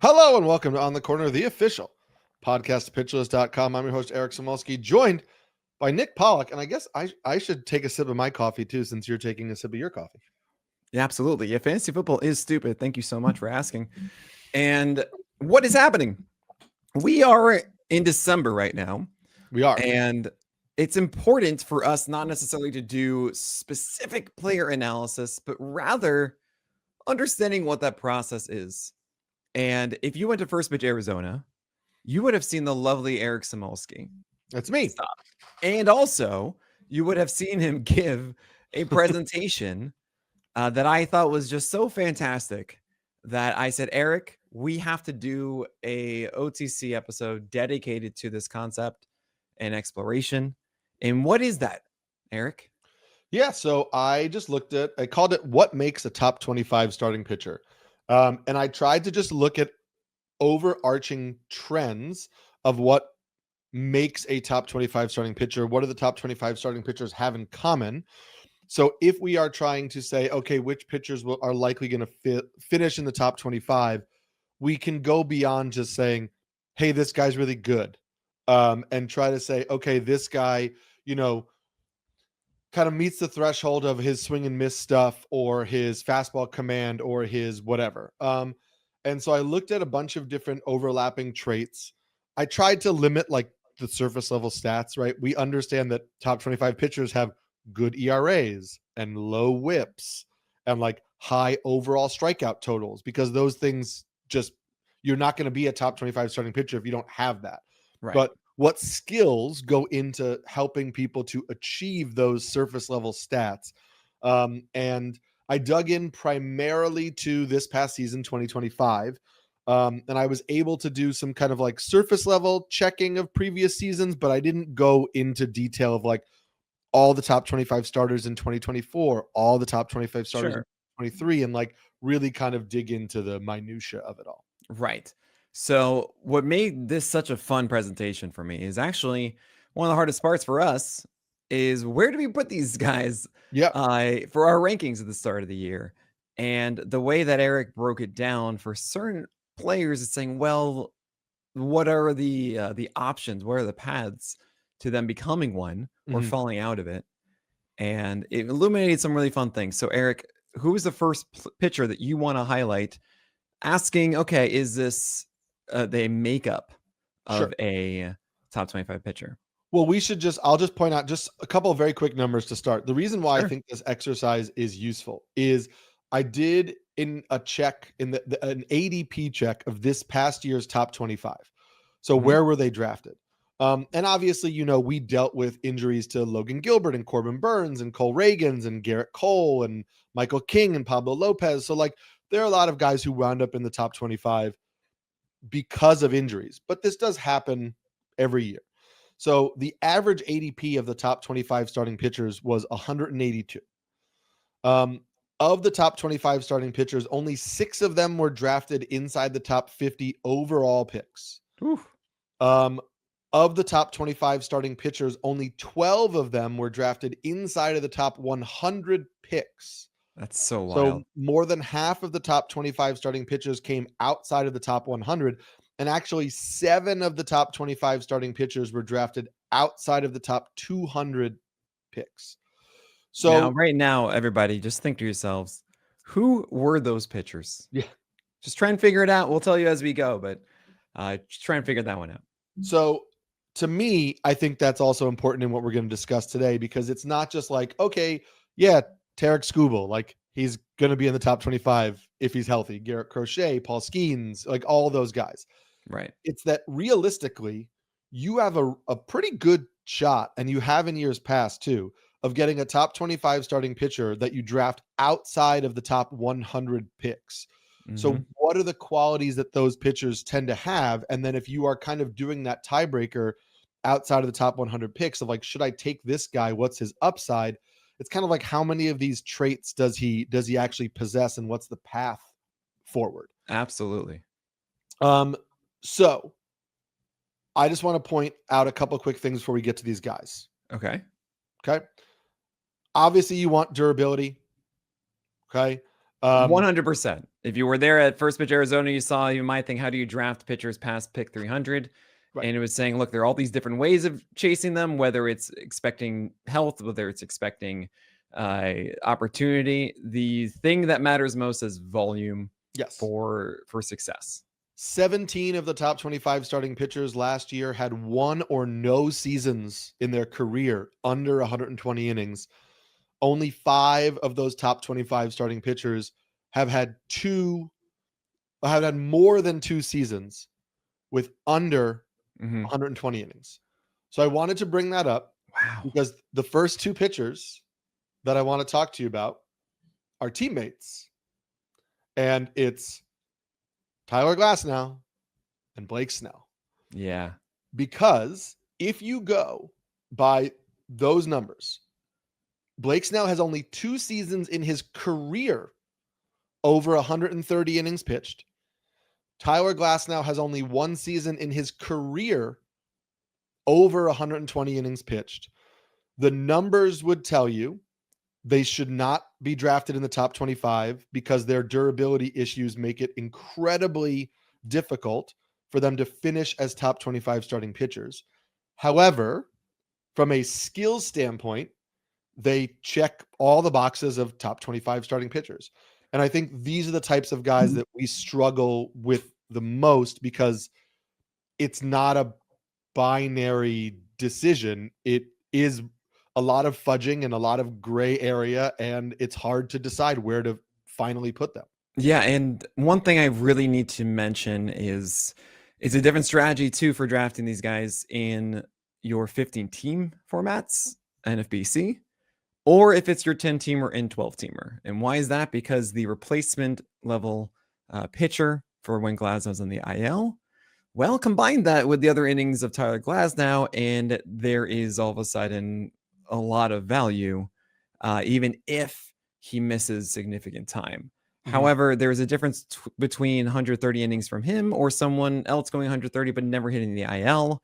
Hello and welcome to On the Corner, the official podcast of pitcherlist.com. I'm your host, Eric Samulski, joined by Nick Pollack. And I guess I should take a sip of my coffee too, since you're taking a sip of your coffee. Yeah, absolutely. Yeah, fantasy football is stupid. Thank you so much for asking. And what is happening? We are in December right now. We are. And it's important for us not necessarily to do specific player analysis, but rather understanding what that process is. And if you went to First Pitch Arizona, you would have seen the lovely Eric Samulski. That's me. Stop. And also, you would have seen him give a presentation that I thought was just so fantastic that I said, Eric, we have to do a OTC episode dedicated to this concept and exploration. And what is that, Eric? Yeah, so I called it What Makes a Top 25 Starting Pitcher. And I tried to just look at overarching trends of what makes a top 25 starting pitcher. What do the top 25 starting pitchers have in common? So if we are trying to say, okay, which pitchers are likely going to finish in the top 25, we can go beyond just saying, hey, this guy's really good. And try to say, okay, this guy, kind of meets the threshold of his swing and miss stuff or his fastball command or his whatever. And so I looked at a bunch of different overlapping traits. I tried to limit like the surface level stats, right? We understand that top 25 pitchers have good ERAs and low whips and like high overall strikeout totals, because those things you're not going to be a top 25 starting pitcher if you don't have that. Right. But what skills go into helping people to achieve those surface level stats? And I dug in primarily to this past season, 2025. And I was able to do some kind of like surface level checking of previous seasons, but I didn't go into detail of like all the top 25 starters in 2024, all the top 25 starters in 2023, and like really kind of dig into the minutia of it all. Right. So what made this such a fun presentation for me is actually one of the hardest parts for us is where do we put these guys for our rankings at the start of the year? And the way that Eric broke it down for certain players is saying, well, what are the options? What are the paths to them becoming one or falling out of it? And it illuminated some really fun things. So Eric, who was the first pitcher that you want to highlight? Asking, okay, is this the makeup of a top 25 pitcher? Well, I'll just point out just a couple of very quick numbers to start. The reason why I think this exercise is useful is I did in a check in an ADP check of this past year's top 25. So where were they drafted? And obviously, we dealt with injuries to Logan Gilbert and Corbin Burns and Cole Reagans and Garrett Cole and Michael King and Pablo Lopez. So like, there are a lot of guys who wound up in the top 25 because of injuries, but this does happen every year. So the average ADP of the top 25 starting pitchers was 182. Of the top 25 starting pitchers, only 6 of them were drafted inside the top 50 overall picks. Of the top 25 starting pitchers, only 12 of them were drafted inside of the top 100 picks. That's so wild. So more than half of the top 25 starting pitchers came outside of the top 100. And actually 7 of the top 25 starting pitchers were drafted outside of the top 200 picks. So right now, everybody, just think to yourselves, who were those pitchers? Yeah. Just try and figure it out. We'll tell you as we go, but just try and figure that one out. So to me, I think that's also important in what we're going to discuss today, because it's not just like, okay, yeah, Tarek Skubal, like he's going to be in the top 25 if he's healthy. Garrett Crochet, Paul Skeens, like all those guys. Right. It's that realistically, you have a pretty good shot, and you have in years past too, of getting a top 25 starting pitcher that you draft outside of the top 100 picks. So what are the qualities that those pitchers tend to have? And then if you are kind of doing that tiebreaker outside of the top 100 picks of like, should I take this guy? What's his upside? It's kind of like, how many of these traits does he actually possess, and what's the path forward? Absolutely. So I just want to point out a couple of quick things before we get to these guys. Okay. Obviously you want durability. Okay. 100%. If you were there at First Pitch Arizona, you might think, how do you draft pitchers past pick 300? Right. And it was saying, look, there are all these different ways of chasing them, whether it's expecting health, whether it's expecting opportunity. The thing that matters most is volume. Yes. For success. 17 of the top 25 starting pitchers last year had one or no seasons in their career under 120 innings. Only 5 of those top 25 starting pitchers have had more than 2 seasons with under 120 innings. So I wanted to bring that up. Wow. Because the first 2 pitchers that I want to talk to you about are teammates. And it's Tyler Glasnow and Blake Snell. Yeah. Because if you go by those numbers, Blake Snell has only 2 seasons in his career over 130 innings pitched. Tyler Glasnow has only 1 season in his career over 120 innings pitched. The numbers would tell you they should not be drafted in the top 25 because their durability issues make it incredibly difficult for them to finish as top 25 starting pitchers. However, from a skills standpoint, they check all the boxes of top 25 starting pitchers. And I think these are the types of guys that we struggle with the most because it's not a binary decision. It is a lot of fudging and a lot of gray area, and it's hard to decide where to finally put them. Yeah, and one thing I really need to mention is it's a different strategy too for drafting these guys in your 15-team formats, NFBC, or if it's your 10-teamer and 12-teamer. And why is that? Because the replacement level pitcher for when Glasnow's on the IL, well, combine that with the other innings of Tyler Glasnow, and there is all of a sudden a lot of value, even if he misses significant time. However, there's a difference between 130 innings from him or someone else going 130 but never hitting the IL.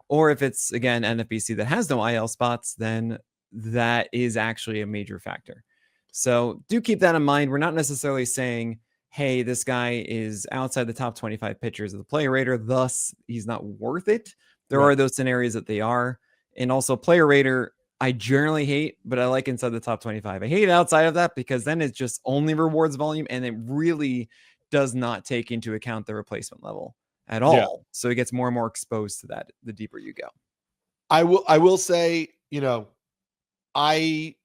Or if it's, again, NFBC that has no IL spots, then that is actually a major factor. So do keep that in mind. We're not necessarily saying, hey, this guy is outside the top 25 pitchers of the player rater, thus he's not worth it. There are those scenarios that they are. And also player rater, I generally hate, but I like inside the top 25. I hate outside of that because then it just only rewards volume and it really does not take into account the replacement level at all. Yeah. So it gets more and more exposed to that the deeper you go. I will say,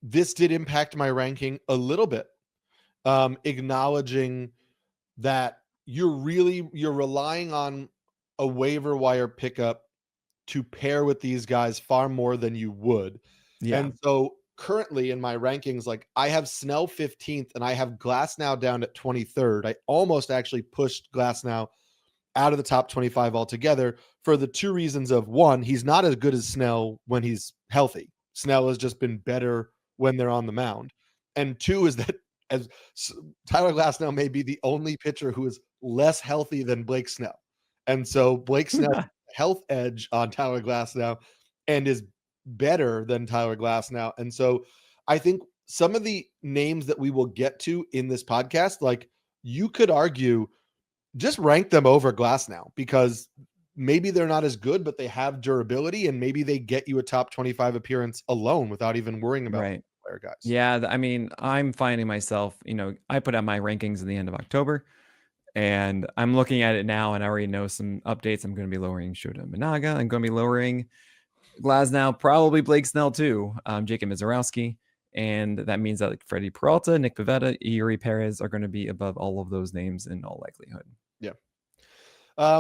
this did impact my ranking a little bit, acknowledging that you're relying on a waiver wire pickup to pair with these guys far more than you would. Yeah. And so currently in my rankings, like I have Snell 15th and I have Glasnow down at 23rd. I almost actually pushed Glasnow out of the top 25 altogether for the 2 reasons of, one, he's not as good as Snell when he's healthy. Snell has just been better when they're on the mound. And 2 is that as Tyler Glasnow may be the only pitcher who is less healthy than Blake Snell. And so Blake Snell's health edge on Tyler Glasnow and is better than Tyler Glasnow. And so I think some of the names that we will get to in this podcast, like you could argue, just rank them over Glasnow because maybe they're not as good, but they have durability and maybe they get you a top 25 appearance alone without even worrying about player guys. Yeah. I mean, I'm finding myself, I put out my rankings in the end of October and I'm looking at it now and I already know some updates. I'm going to be lowering Shota Minaga. I'm going to be lowering Glasnow, probably Blake Snell too, Jacob Misiorowski. And that means that like Freddie Peralta, Nick Pivetta, Eury Perez are going to be above all of those names in all likelihood. Yeah.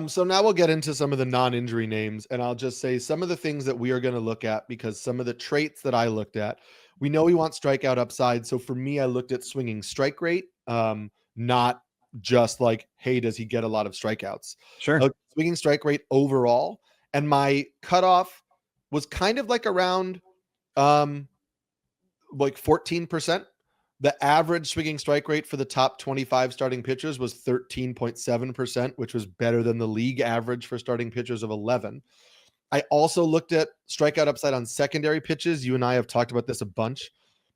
So now we'll get into some of the non-injury names, and I'll just say some of the things that we are going to look at because some of the traits that I looked at, we know we want strikeout upside. So for me, I looked at swinging strike rate, not just like, hey, does he get a lot of strikeouts? Sure. Swinging strike rate overall. And my cutoff was kind of like around like 14%. The average swinging strike rate for the top 25 starting pitchers was 13.7%, which was better than the league average for starting pitchers of 11. I also looked at strikeout upside on secondary pitches. You and I have talked about this a bunch.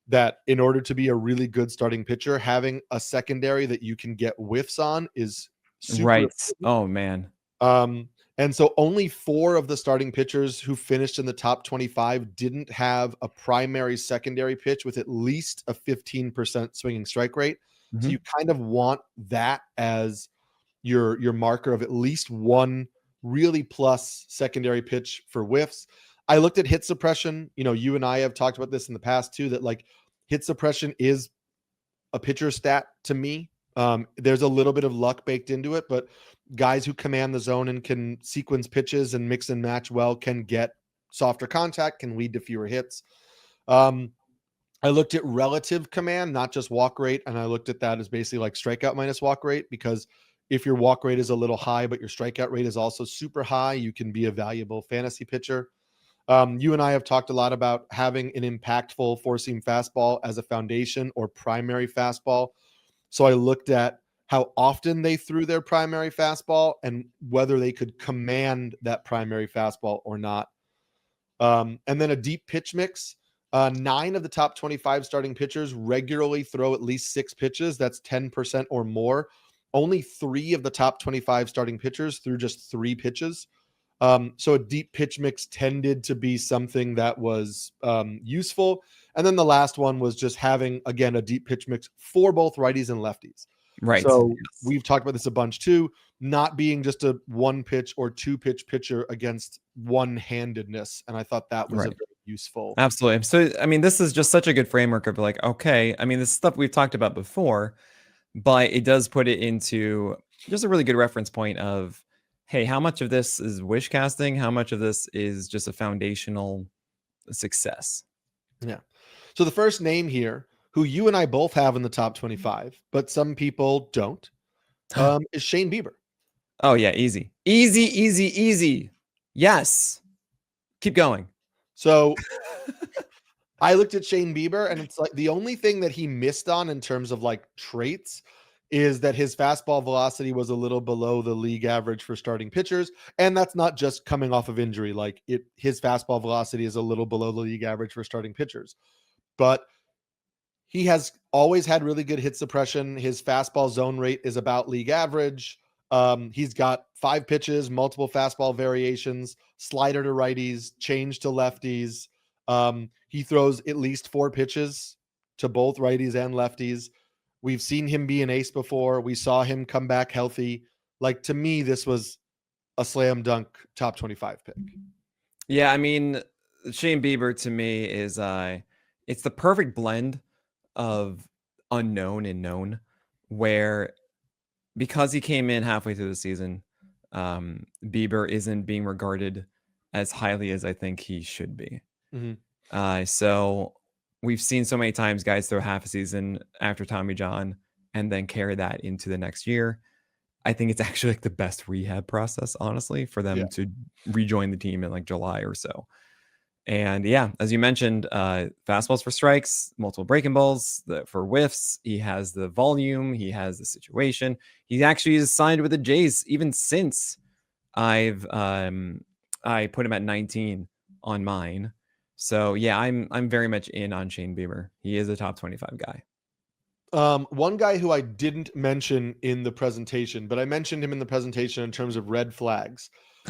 that in order to be a really good starting pitcher, having a secondary that you can get whiffs on is super Right. important. Oh, man. And so only 4 of the starting pitchers who finished in the top 25 didn't have a primary secondary pitch with at least a 15% swinging strike rate. Mm-hmm. So you kind of want that as your marker of at least one really plus secondary pitch for whiffs. I looked at hit suppression. You know, you and I have talked about this in the past too, that like hit suppression is a pitcher stat to me. There's a little bit of luck baked into it, but guys who command the zone and can sequence pitches and mix and match well can get softer contact, can lead to fewer hits. I looked at relative command, not just walk rate, and I looked at that as basically like strikeout minus walk rate, because if your walk rate is a little high, but your strikeout rate is also super high, you can be a valuable fantasy pitcher. You and I have talked a lot about having an impactful four-seam fastball as a foundation or primary fastball. So I looked at how often they threw their primary fastball and whether they could command that primary fastball or not. And then a deep pitch mix. 9 of the top 25 starting pitchers regularly throw at least 6 pitches. That's 10% or more. Only 3 of the top 25 starting pitchers threw just 3 pitches. So a deep pitch mix tended to be something that was useful. And then the last one was just having, again, a deep pitch mix for both righties and lefties. Right. So we've talked about this a bunch too, not being just a 1 pitch or 2 pitch pitcher against one-handedness. And I thought that was a very useful. Absolutely. So, I mean, this is just such a good framework of like, okay, I mean, this stuff we've talked about before, but it does put it into just a really good reference point of, hey, how much of this is wish casting? How much of this is just a foundational success? Yeah. So the first name here, who you and I both have in the top 25, but some people don't, is Shane Bieber. Oh, yeah. Easy. Easy, easy, easy. Yes. Keep going. So I looked at Shane Bieber, and it's like the only thing that he missed on in terms of like traits is that his fastball velocity was a little below the league average for starting pitchers. And that's not just coming off of injury. Like his fastball velocity is a little below the league average for starting pitchers. But he has always had really good hit suppression. His fastball zone rate is about league average. He's got 5 pitches, multiple fastball variations, slider to righties, change to lefties. He throws at least 4 pitches to both righties and lefties. We've seen him be an ace before. We saw him come back healthy. Like, to me, this was a slam dunk top 25 pick. Yeah, I mean, Shane Bieber to me is it's the perfect blend of unknown and known, where because he came in halfway through the season, Bieber isn't being regarded as highly as I think he should be. Mm-hmm. So we've seen so many times guys throw half a season after Tommy John and then carry that into the next year. I think it's actually like the best rehab process, honestly, for them to rejoin the team in like July or so. And yeah, as you mentioned, fastballs for strikes, multiple breaking balls for whiffs. He has the volume. He has the situation. He actually is signed with the Jays even since I put him at 19 on mine. So yeah, I'm very much in on Shane Bieber. He is a top 25 guy. One guy who I didn't mention in the presentation, but I mentioned him in the presentation in terms of red flags,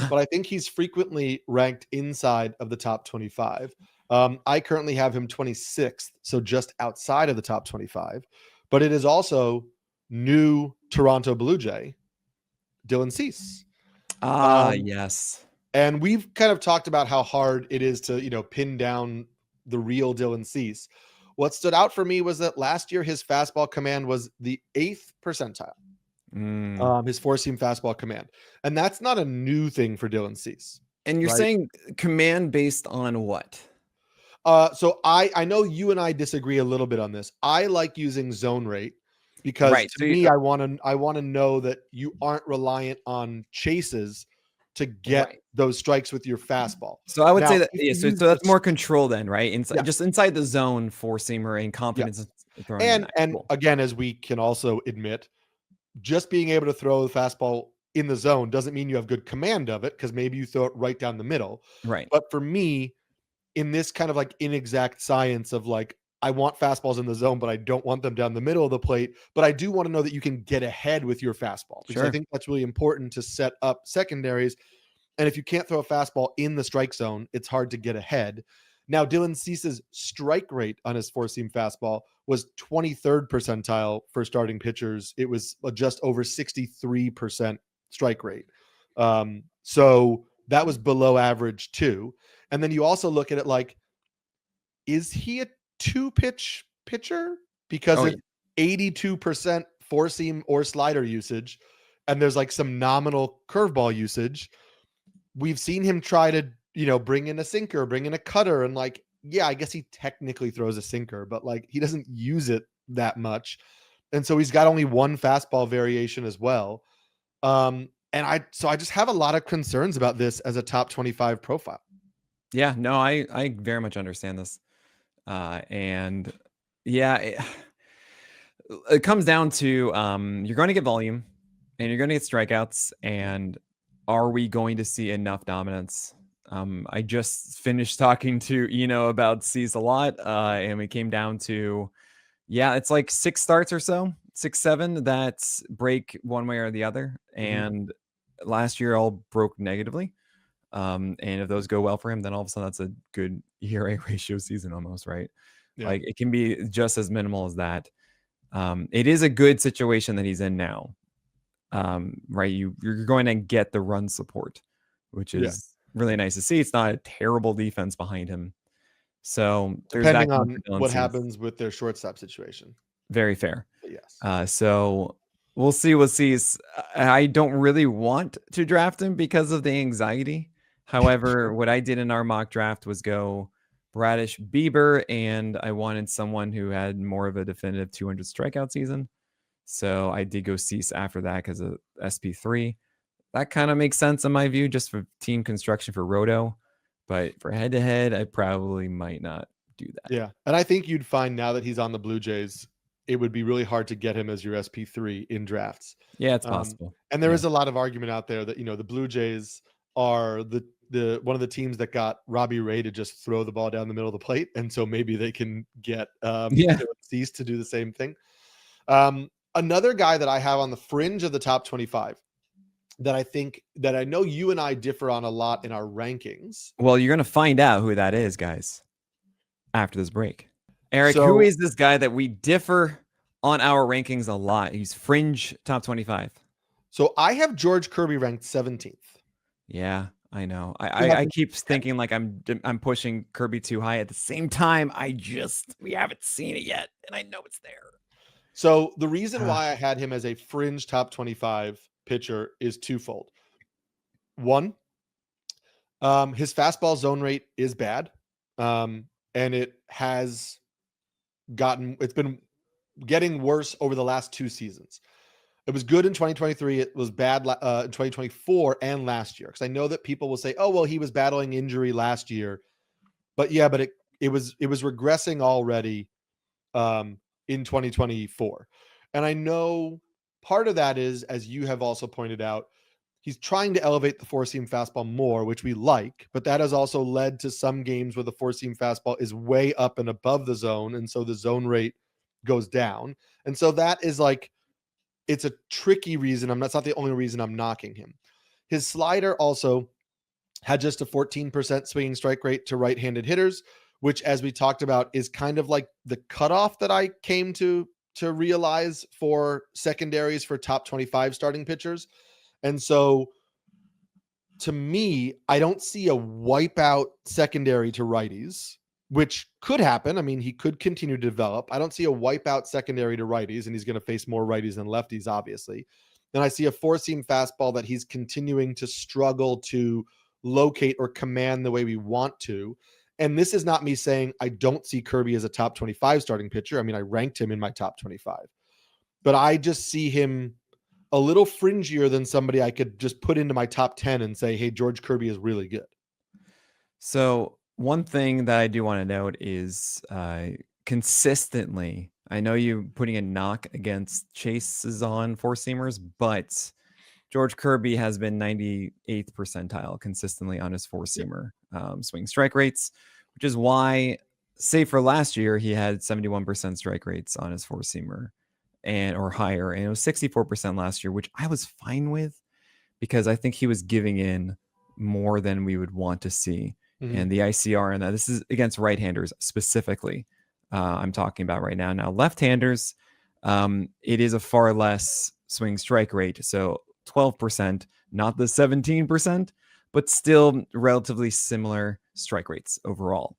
but I think he's frequently ranked inside of the top 25. I currently have him 26th, so just outside of the top 25, but it is also new Toronto Blue Jay, Dylan Cease. Yes. And we've kind of talked about how hard it is to, pin down the real Dylan Cease. What stood out for me was that last year his fastball command was the 8th percentile. His four-seam fastball command. And that's not a new thing for Dylan Cease. And you're saying command based on what? So I know you and I disagree a little bit on this. I like using zone rate because to me, I want to know that you aren't reliant on chases to get those strikes with your fastball. So I would say that so that's more control then, right? Just inside the zone, four-seamer and confidence. And again, as we can also admit, just being able to throw the fastball in the zone doesn't mean you have good command of it, because maybe you throw it right down the middle. Right. But for me, in this kind of like inexact science of like I want fastballs in the zone, but I don't want them down the middle of the plate. But I do want to know that you can get ahead with your fastball, because I think that's really important to set up secondaries. And if you can't throw a fastball in the strike zone, it's hard to get ahead. Now, Dylan Cease's strike rate on his four-seam fastball was 23rd percentile for starting pitchers. It was just over 63% strike rate. So that was below average too. And then you also look at it like, is he a two-pitch pitcher? Because it's 82% four-seam or slider usage, and there's like some nominal curveball usage. We've seen him try to, bring in a sinker, bring in a cutter, and like, yeah, I guess he technically throws a sinker, but like he doesn't use it that much. And so he's got only one fastball variation as well. And I just have a lot of concerns about this as a top 25 profile. Yeah, no, I very much understand this. And yeah, it comes down to, you're going to get volume and you're going to get strikeouts, and are we going to see enough dominance? I just finished talking to about Cease a lot, and we came down to, it's like 6 starts or so, 6, 7 that break one way or the other. And last year all broke negatively. And if those go well for him, then all of a sudden that's a good ERA ratio season almost, right? Yeah. Like it can be just as minimal as that. It is a good situation that he's in now. Right? You're going to get the run support, which is really nice to see. It's not a terrible defense behind him. So depending on what happens with their shortstop situation. Very fair. But yes. So we'll see what Cease. I don't really want to draft him because of the anxiety. However, what I did in our mock draft was go Bradish, Bieber, and I wanted someone who had more of a definitive 200 strikeout season. So I did go Cease after that because of SP3. That kind of makes sense in my view, just for team construction for Roto. But for head-to-head, I probably might not do that. Yeah, and I think you'd find now that he's on the Blue Jays, it would be really hard to get him as your SP3 in drafts. Yeah, it's possible. And there is a lot of argument out there that, the Blue Jays are the one of the teams that got Robbie Ray to just throw the ball down the middle of the plate. And so maybe they can get Cease to do the same thing. Another guy that I have on the fringe of the top 25 that I know you and I differ on a lot in our rankings. Well, you're going to find out who that is, guys, after this break. Eric, who is this guy that we differ on our rankings a lot? He's fringe top 25. So I have George Kirby ranked 17th. Yeah, I know. I keep thinking like I'm pushing Kirby too high. At the same time, we haven't seen it yet, and I know it's there. So the reason why I had him as a fringe top 25 pitcher is twofold. One, his fastball zone rate is bad, and it's been getting worse over the last 2 seasons. It was good in 2023. It was bad in 2024 and last year. Because I know that people will say, "Oh, well, he was battling injury last year," but it was regressing already in 2024. And I know part of that is, as you have also pointed out, he's trying to elevate the four-seam fastball more, which we like, but that has also led to some games where the four-seam fastball is way up and above the zone, and so the zone rate goes down. And so that is like, it's a tricky reason. It's not the only reason I'm knocking him. His slider also had just a 14% swinging strike rate to right-handed hitters, which, as we talked about, is kind of like the cutoff that I came to realize for secondaries for top 25 starting pitchers. And so to me, I don't see a wipeout secondary to righties, which could happen. I mean, he could continue to develop. I don't see a wipeout secondary to righties, and he's going to face more righties than lefties, obviously. And I see a four-seam fastball that he's continuing to struggle to locate or command the way we want to. And this is not me saying I don't see Kirby as a top 25 starting pitcher. I mean, I ranked him in my top 25. But I just see him a little fringier than somebody I could just put into my top 10 and say, hey, George Kirby is really good. So one thing that I do want to note is consistently, I know you putting a knock against Chase's on four-seamers, but George Kirby has been 98th percentile consistently on his four-seamer swing strike rates, which is why say for last year, he had 71% strike rates on his four-seamer or higher, and it was 64% last year, which I was fine with because I think he was giving in more than we would want to see. And the ICR and that, this is against right-handers specifically. I'm talking about right now. Now, left-handers, it is a far less swing strike rate. So 12%, not the 17%, but still relatively similar strike rates overall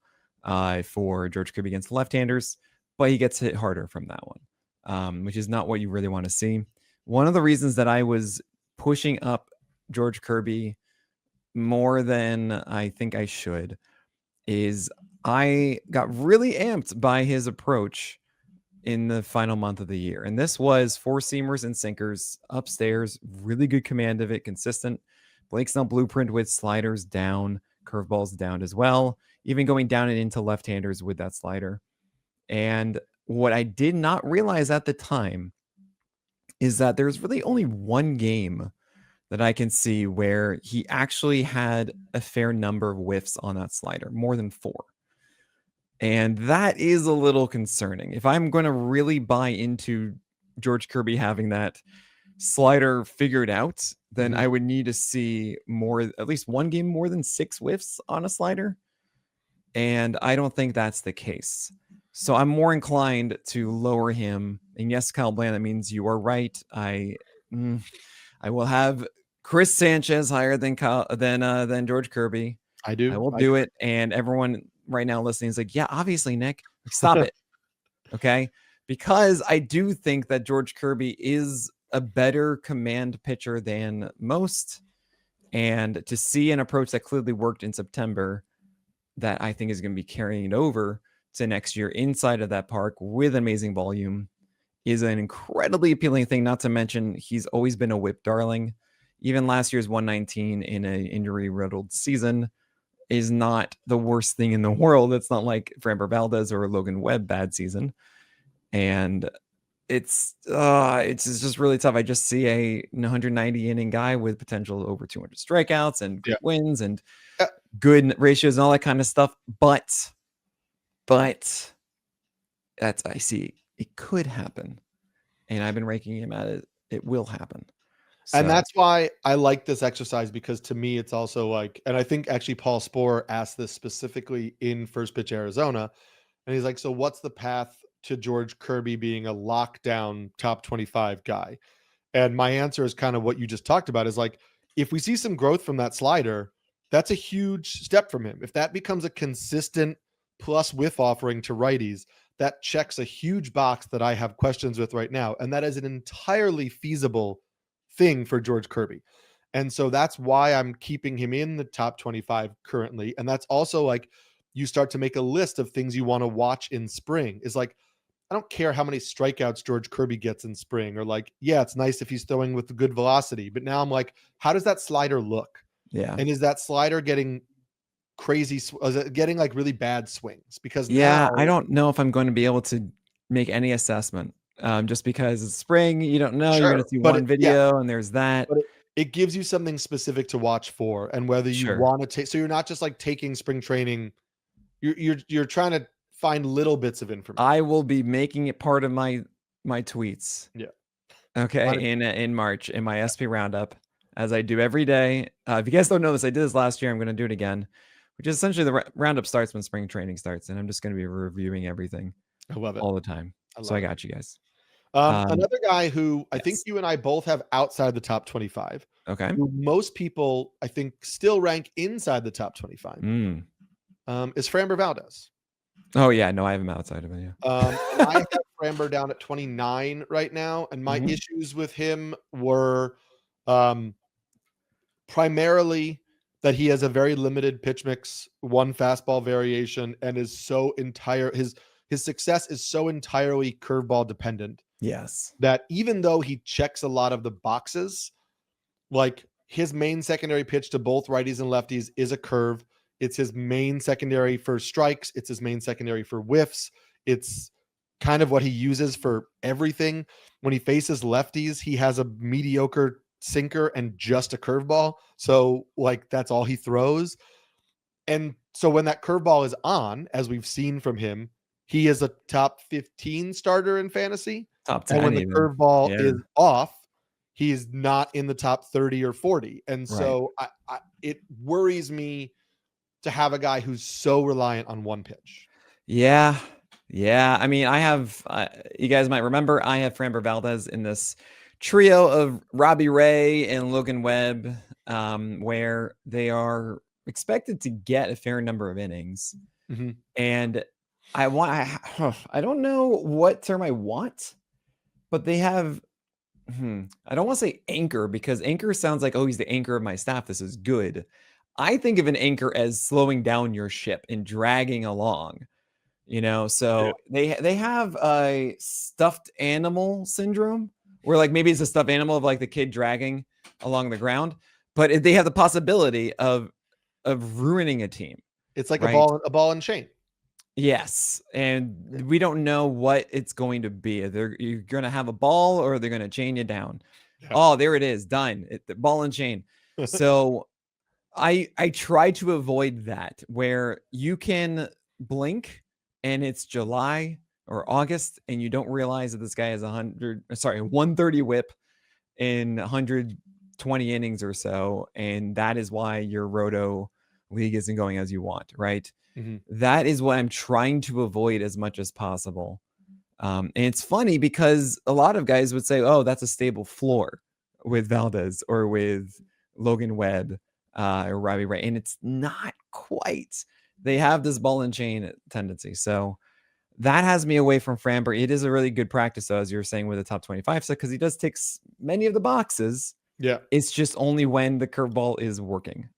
for George Kirby against left-handers. But he gets hit harder from that one, which is not what you really want to see. One of the reasons that I was pushing up George Kirby more than I think I should is I got really amped by his approach in the final month of the year. And this was four-seamers and sinkers upstairs, really good command of it, consistent. Blake Snell blueprint with sliders down, curveballs down as well, even going down and into left-handers with that slider. And what I did not realize at the time is that there's really only one game that I can see where he actually had a fair number of whiffs on that slider, more than 4. And that is a little concerning. If I'm going to really buy into George Kirby having that slider figured out, then I would need to see at least one game more than 6 whiffs on a slider. And I don't think that's the case. So I'm more inclined to lower him. And yes, Kyle Bland, that means you are right. I will have Chris Sanchez higher than George Kirby. I will do it. And everyone right now listening is like, yeah, obviously, Nick, stop it. Okay. Because I do think that George Kirby is a better command pitcher than most. And to see an approach that clearly worked in September that I think is going to be carrying it over to next year inside of that park with amazing volume is an incredibly appealing thing. Not to mention, he's always been a whip darling. Even last year's 119 in an injury-riddled season is not the worst thing in the world. It's not like Framber Valdez or Logan Webb bad season. And it's just really tough. I just see a 190 inning guy with potential over 200 strikeouts and good wins and good ratios and all that kind of stuff. But that's, I see it could happen. And I've been ranking him at it. It will happen. So. And that's why I like this exercise, because to me, it's also like, and I think actually Paul Sporer asked this specifically in First Pitch Arizona. And he's like, so what's the path to George Kirby being a lockdown top 25 guy? And my answer is kind of what you just talked about, is like, if we see some growth from that slider, that's a huge step from him. If that becomes a consistent plus whiff offering to righties, that checks a huge box that I have questions with right now. And that is an entirely feasible thing for George Kirby. And so that's why I'm keeping him in the top 25 currently. And that's also like, you start to make a list of things you want to watch in spring. Is like, I don't care how many strikeouts George Kirby gets in spring, or like, yeah, it's nice if he's throwing with good velocity, but now I'm like, how does that slider look? Yeah. And is that slider getting crazy? Is it getting like really bad swings? Because I don't know if I'm going to be able to make any assessment. Just because it's spring, you don't know. Sure, you're going to see one video and there's that. But it gives you something specific to watch for, and whether you want to take. So you're not just like taking spring training. You're trying to find little bits of information. I will be making it part of my tweets. Yeah. Okay. In March in my SP roundup, as I do every day. If you guys don't know this, I did this last year. I'm going to do it again, which is essentially the roundup starts when spring training starts, and I'm just going to be reviewing everything. I love it all the time. I got you guys. Another guy who I think you and I both have outside the top 25. Okay. Who most people, I think, still rank inside the top 25. Is Framber Valdez. Oh, yeah. No, I have him outside of it. Yeah. I have Framber down at 29 right now. And my issues with him were primarily that he has a very limited pitch mix, one fastball variation, and is so his success is so entirely curveball dependent. Yes. That even though he checks a lot of the boxes, like his main secondary pitch to both righties and lefties is a curve. It's his main secondary for strikes. It's his main secondary for whiffs. It's kind of what he uses for everything. When he faces lefties, he has a mediocre sinker and just a curveball. So like, that's all he throws. And So when that curveball is on, as we've seen from him, he is a top 15 starter in fantasy. Top 10 and when the even. curveball is off, he's not in the top 30 or 40. And so it worries me to have a guy who's so reliant on one pitch. Yeah. I mean, I have, you guys might remember, I have Framber Valdez in this trio of Robbie Ray and Logan Webb, where they are expected to get a fair number of innings. Mm-hmm. And I don't know what term I want, but they have, I don't want to say anchor, because anchor sounds like, oh, he's the anchor of my staff, this is good. I think of an anchor as slowing down your ship and dragging along, so they have a stuffed animal syndrome, where like maybe it's a stuffed animal of like the kid dragging along the ground, but they have the possibility of ruining a team. It's like a ball and chain. Yes, and we don't know what it's going to be. You're going to have a ball, or they're going to chain you down. Yeah. Oh, there it is, done. The ball and chain. So I try to avoid that, where you can blink and it's July or August, and you don't realize that this guy has 130 whip in 120 innings or so, and that is why your roto league isn't going as you want, right? Mm-hmm. That is what I'm trying to avoid as much as possible. And it's funny because a lot of guys would say, oh, that's a stable floor with Valdez or with Logan Webb or Robbie Ray. And it's not quite. They have this ball and chain tendency. So that has me away from Framber. It is a really good practice, though, as you were saying, with the top 25 set, because he does tick many of the boxes. Yeah. It's just only when the curveball is working.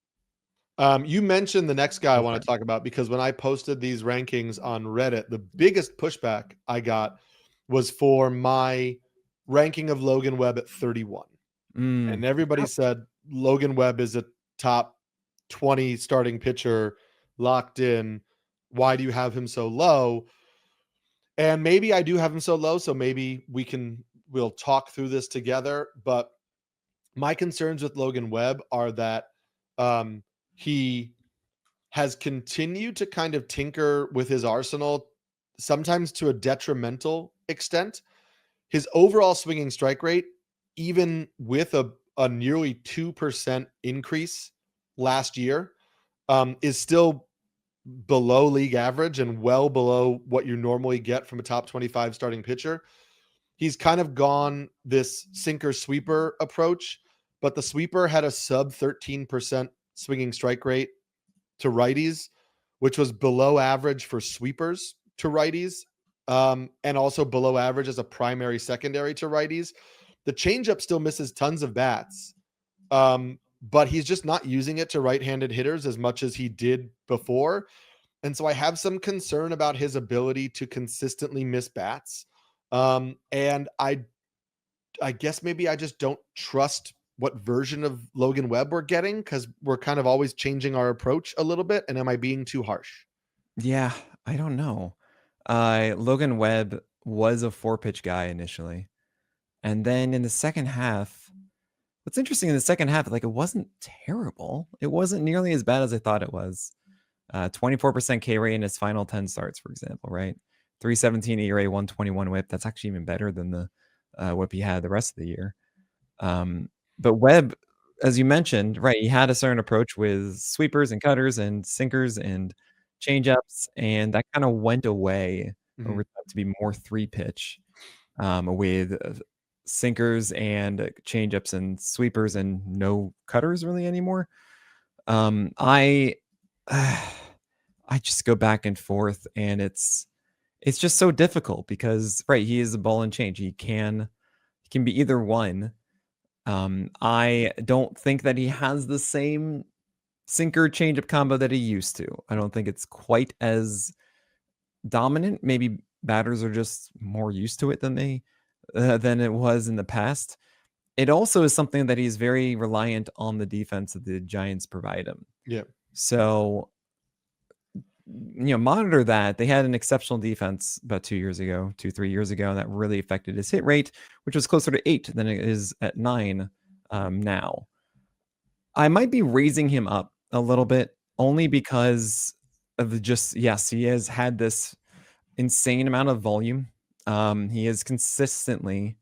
You mentioned the next guy I want to talk about, because when I posted these rankings on Reddit, the biggest pushback I got was for my ranking of Logan Webb at 31. And everybody said Logan Webb is a top 20 starting pitcher locked in. Why do you have him so low? And maybe I do have him so low, so maybe we'll talk through this together. But my concerns with Logan Webb are that he has continued to kind of tinker with his arsenal, sometimes to a detrimental extent. His overall swinging strike rate, even with a nearly 2% increase last year, is still below league average and well below what you normally get from a top 25 starting pitcher. He's kind of gone this sinker sweeper approach, but the sweeper had a sub 13% swinging strike rate to righties, which was below average for sweepers to righties, and also below average as a primary secondary to righties. The changeup still misses tons of bats, but he's just not using it to right-handed hitters as much as he did before. And so I have some concern about his ability to consistently miss bats. And I guess maybe I just don't trust what version of Logan Webb we're getting, because we're kind of always changing our approach a little bit. And am I being too harsh? Yeah, I don't know. Logan Webb was a 4-pitch guy initially. And then in the second half, what's interesting in the second half, like, it wasn't terrible. It wasn't nearly as bad as I thought it was. 24% K rate in his final 10 starts, for example, right? 317 ERA, 121 whip. That's actually even better than the whip he had the rest of the year. But Webb, as you mentioned, right, he had a certain approach with sweepers and cutters and sinkers and changeups, and that kind of went away over time to be more 3-pitch with sinkers and changeups and sweepers and no cutters really anymore. I just go back and forth, and it's just so difficult because, right, he is a ball and change. He can be either one. I don't think that he has the same sinker changeup combo that he used to. I don't think it's quite as dominant. Maybe batters are just more used to it than it was in the past. It also is something that he's very reliant on the defense that the Giants provide him. Yeah. So, monitor that. They had an exceptional defense about 3 years ago, and that really affected his hit rate, which was closer to 8 than it is at 9 now. I might be raising him up a little bit, only because yes, he has had this insane amount of volume. He is consistently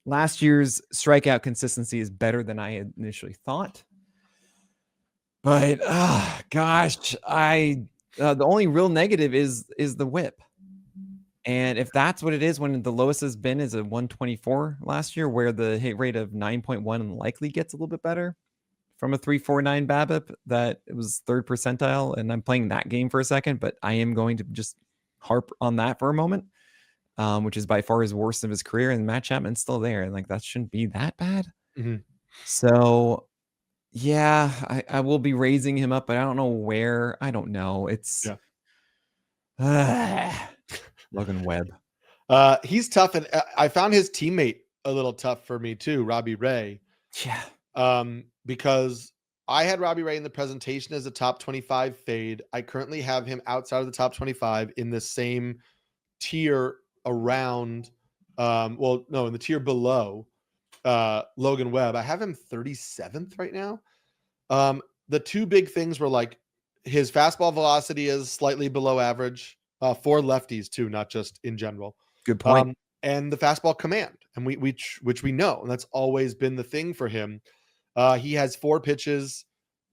last year's strikeout consistency is better than I had initially thought. But gosh, the only real negative is the whip. And if that's what it is, when the lowest has been is a 124 last year, where the hit rate of 9.1 likely gets a little bit better from a 349 BABIP, that it was third percentile. And I'm playing that game for a second, but I am going to just harp on that for a moment, which is by far his worst of his career. And Matt Chapman's still there. And like, that shouldn't be that bad. Mm-hmm. So yeah, I will be raising him up, but I don't know where. I don't know. It's Logan Webb. He's tough, and I found his teammate a little tough for me too, Robbie Ray. Yeah. Because I had Robbie Ray in the presentation as a top 25 fade. I currently have him outside of the top 25 in the same tier around, in the tier below Logan Webb. I have him 37th right now. The two big things were like his fastball velocity is slightly below average for lefties too, not just in general. Good point. And the fastball command, and which we know, and that's always been the thing for him. He has 4 pitches,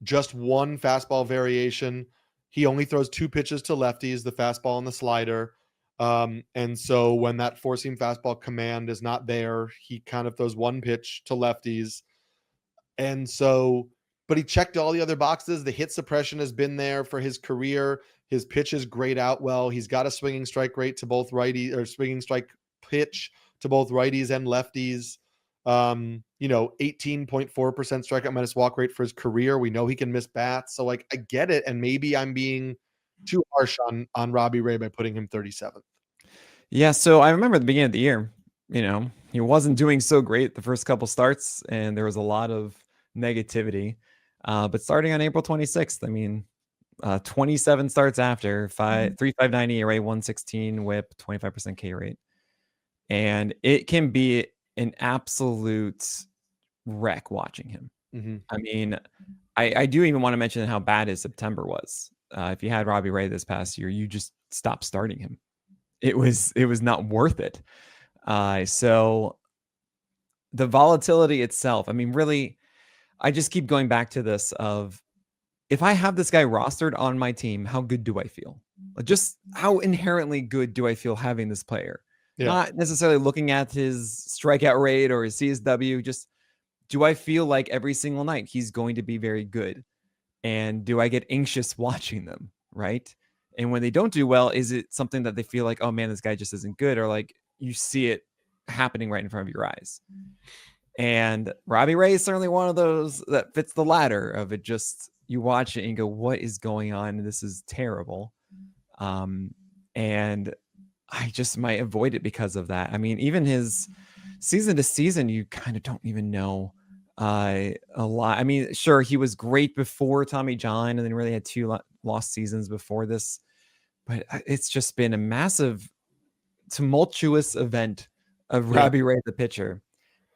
just 1 fastball variation. He only throws 2 pitches to lefties, the fastball and the slider. And so when that 4-seam fastball command is not there, he kind of throws 1 pitch to lefties. And so, but he checked all the other boxes. The hit suppression has been there for his career. His pitches grade out well. He's got a swinging strike rate to both righties, or swinging strike pitch to both righties and lefties. 18.4% strikeout minus walk rate for his career. We know he can miss bats. So like, I get it. And maybe I'm being too harsh on Robbie Ray by putting him 37th. Yeah. So I remember at the beginning of the year, he wasn't doing so great the first couple starts, and there was a lot of negativity. But starting on April 26th, 27 starts after 3.59 ERA, 116 whip, 25% K rate. And it can be an absolute wreck watching him. Mm-hmm. I do even want to mention how bad his September was. If you had Robbie Ray this past year, you just stopped starting him. It was not worth it. So the volatility itself, really, I just keep going back to this of, if I have this guy rostered on my team, how good do I feel? Just how inherently good do I feel having this player? Yeah. Not necessarily looking at his strikeout rate or his CSW. Just, do I feel like every single night he's going to be very good? And do I get anxious watching them? Right. And when they don't do well, is it something that they feel like, oh man, this guy just isn't good? Or like, you see it happening right in front of your eyes? And Robbie Ray is certainly one of those that fits the latter of it. Just, you watch it and you go, what is going on? This is terrible. And I just might avoid it because of that. Even his season to season, you kind of don't even know a lot. Sure, he was great before Tommy John, and then really had 2 lost seasons before this. But it's just been a massive, tumultuous event of Robbie Ray, the pitcher.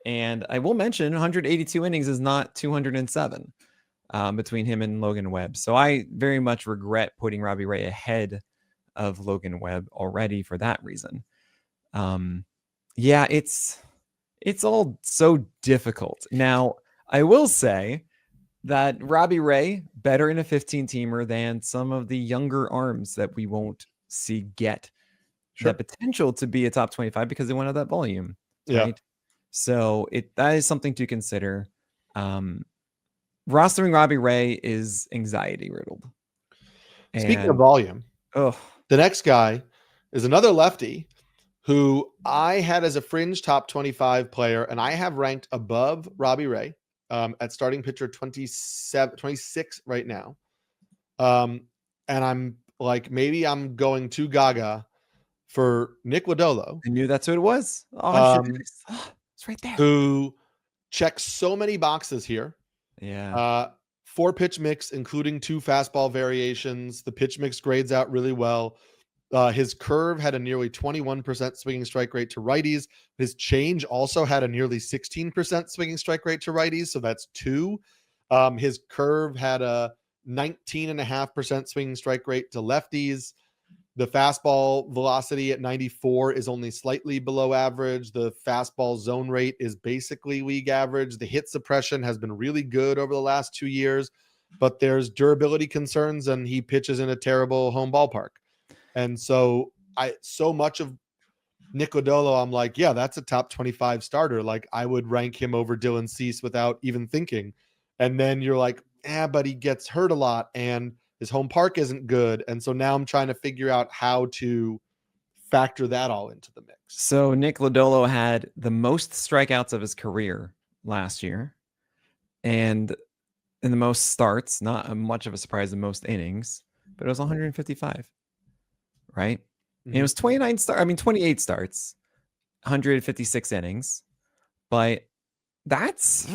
And I will mention 182 innings is not 207 between him and Logan Webb. So I very much regret putting Robbie Ray ahead of Logan Webb already for that reason. It's all so difficult. Now, I will say that Robbie Ray better in a 15-teamer than some of the younger arms that we won't see get the potential to be a top 25 because they won't have that volume. Yeah. Right? So that is something to consider. Rostering Robbie Ray is anxiety riddled. Speaking of volume, the next guy is another lefty who I had as a fringe top 25 player, and I have ranked above Robbie Ray at starting pitcher 26 right now. And I'm like, maybe I'm going too gaga for Nick Lodolo. I knew that's what it was. It's right there. Who checks so many boxes here. Yeah. 4 pitch mix, including 2 fastball variations. The pitch mix grades out really well. His curve had a nearly 21% swinging strike rate to righties. His change also had a nearly 16% swinging strike rate to righties. So that's 2. His curve had a 19.5% swinging strike rate to lefties. The fastball velocity at 94 is only slightly below average. The fastball zone rate is basically league average. The hit suppression has been really good over the last 2 years, but there's durability concerns, and he pitches in a terrible home ballpark. And so so much of Nick Lodolo, I'm like, yeah, that's a top 25 starter. Like, I would rank him over Dylan Cease without even thinking. And then you're like, but he gets hurt a lot, and his home park isn't good. And so now I'm trying to figure out how to factor that all into the mix. So Nick Lodolo had the most strikeouts of his career last year, and in the most starts, not much of a surprise, the most innings, but it was 155, right? Mm-hmm. And it was 28 starts, 156 innings, but that's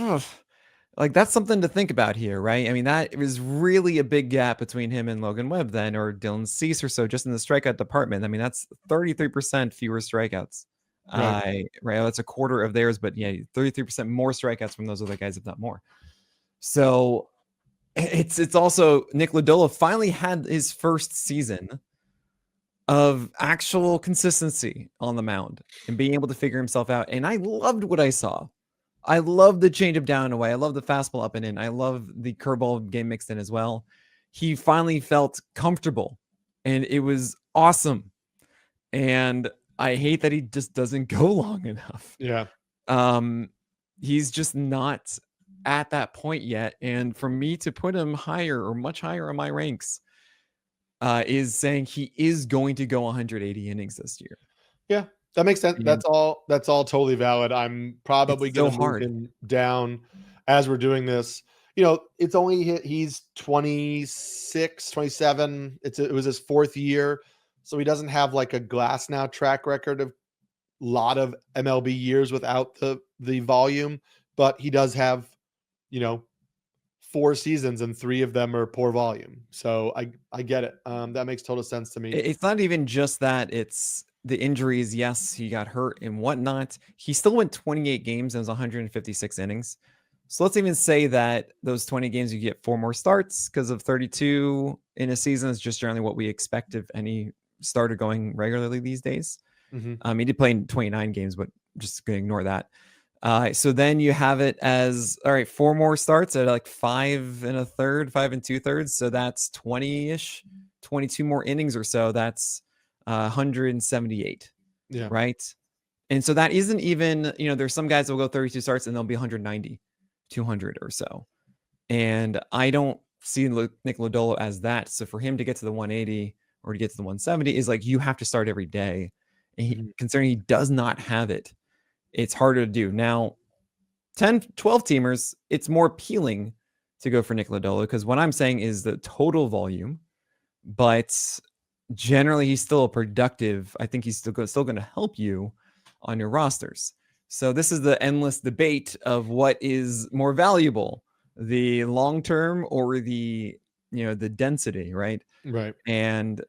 something to think about here, right? I mean, that was really a big gap between him and Logan Webb then, or Dylan Cease or so, just in the strikeout department. I mean, that's 33% fewer strikeouts. Right. That's a quarter of theirs, but yeah, 33% more strikeouts from those other guys, if not more. So it's also Nick Lodolo finally had his first season of actual consistency on the mound and being able to figure himself out. And I loved what I saw. I love the change of down and away. I love the fastball up and in. I love the curveball game mixed in as well. He finally felt comfortable, and it was awesome. And I hate that he just doesn't go long enough. Yeah. He's just not at that point yet. And for me to put him higher or much higher on my ranks is saying he is going to go 180 innings this year. Yeah. That makes sense. That's all totally valid. I'm probably going to move him down as we're doing this. You know, it's only he's 26, 27. It was his fourth year. So he doesn't have like a glass now track record of a lot of MLB years without the volume, but he does have, 4 seasons, and 3 of them are poor volume. So I get it. That makes total sense to me. It's not even just that. It's the injuries. Yes, he got hurt and whatnot. He still went 28 games and was 156 innings. So let's even say that those 20 games, you get 4 more starts, because of 32 in a season is just generally what we expect of any starter going regularly these days. Mm-hmm. He did play in 29 games, but just gonna ignore that. So then you have it as, all right, 4 more starts at like 5 2/3. So that's 20-ish, 22 more innings or so. That's 178. Yeah. Right. And so that isn't even, there's some guys that will go 32 starts and they'll be 190, 200 or so. And I don't see Nick Lodolo as that. So for him to get to the 180 or to get to the 170 is like, you have to start every day. And considering he does not have it, it's harder to do. Now, 10, 12 teamers, it's more appealing to go for Nick Lodolo, because what I'm saying is the total volume, but generally he's still a productive. I think he's still going to help you on your rosters. So this is the endless debate of what is more valuable, the long-term or the density, right? Right. And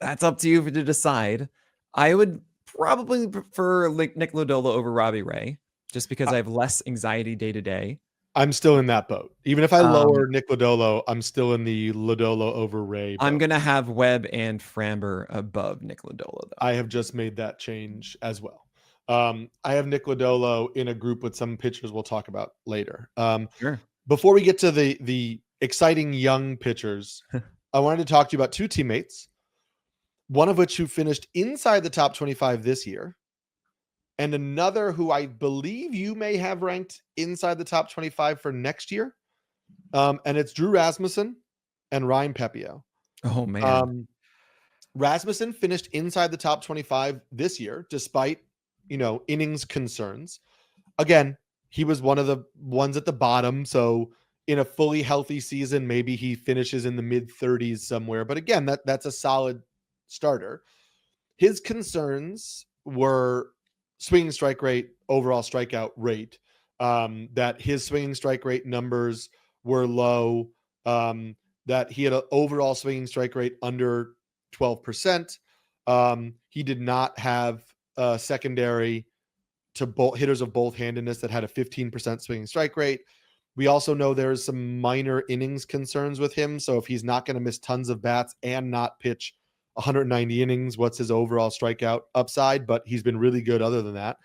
that's up to you to decide. I would probably prefer Nick Lodolo over Robbie Ray, just because I have less anxiety day to day. I'm still in that boat. Even if I lower Nick Lodolo, I'm still in the Lodolo over Ray boat. I'm going to have Webb and Framber above Nick Lodolo, though. I have just made that change as well. I have Nick Lodolo in a group with some pitchers we'll talk about later. Sure. Before we get to the exciting young pitchers, I wanted to talk to you about 2 teammates, one of which who finished inside the top 25 this year, and another who I believe you may have ranked inside the top 25 for next year. And it's Drew Rasmussen and Ryan Pepiot. Oh, man. Rasmussen finished inside the top 25 this year, despite, innings concerns. Again, he was one of the ones at the bottom. So in a fully healthy season, maybe he finishes in the mid 30s somewhere. But again, that's a solid starter. His concerns were swinging strike rate, overall strikeout rate, that his swinging strike rate numbers were low, that he had an overall swinging strike rate under 12%. He did not have a secondary to hitters of both handedness that had a 15% swinging strike rate. We also know there's some minor innings concerns with him. So if he's not going to miss tons of bats and not pitch 190 innings, what's his overall strikeout upside? But he's been really good other than that.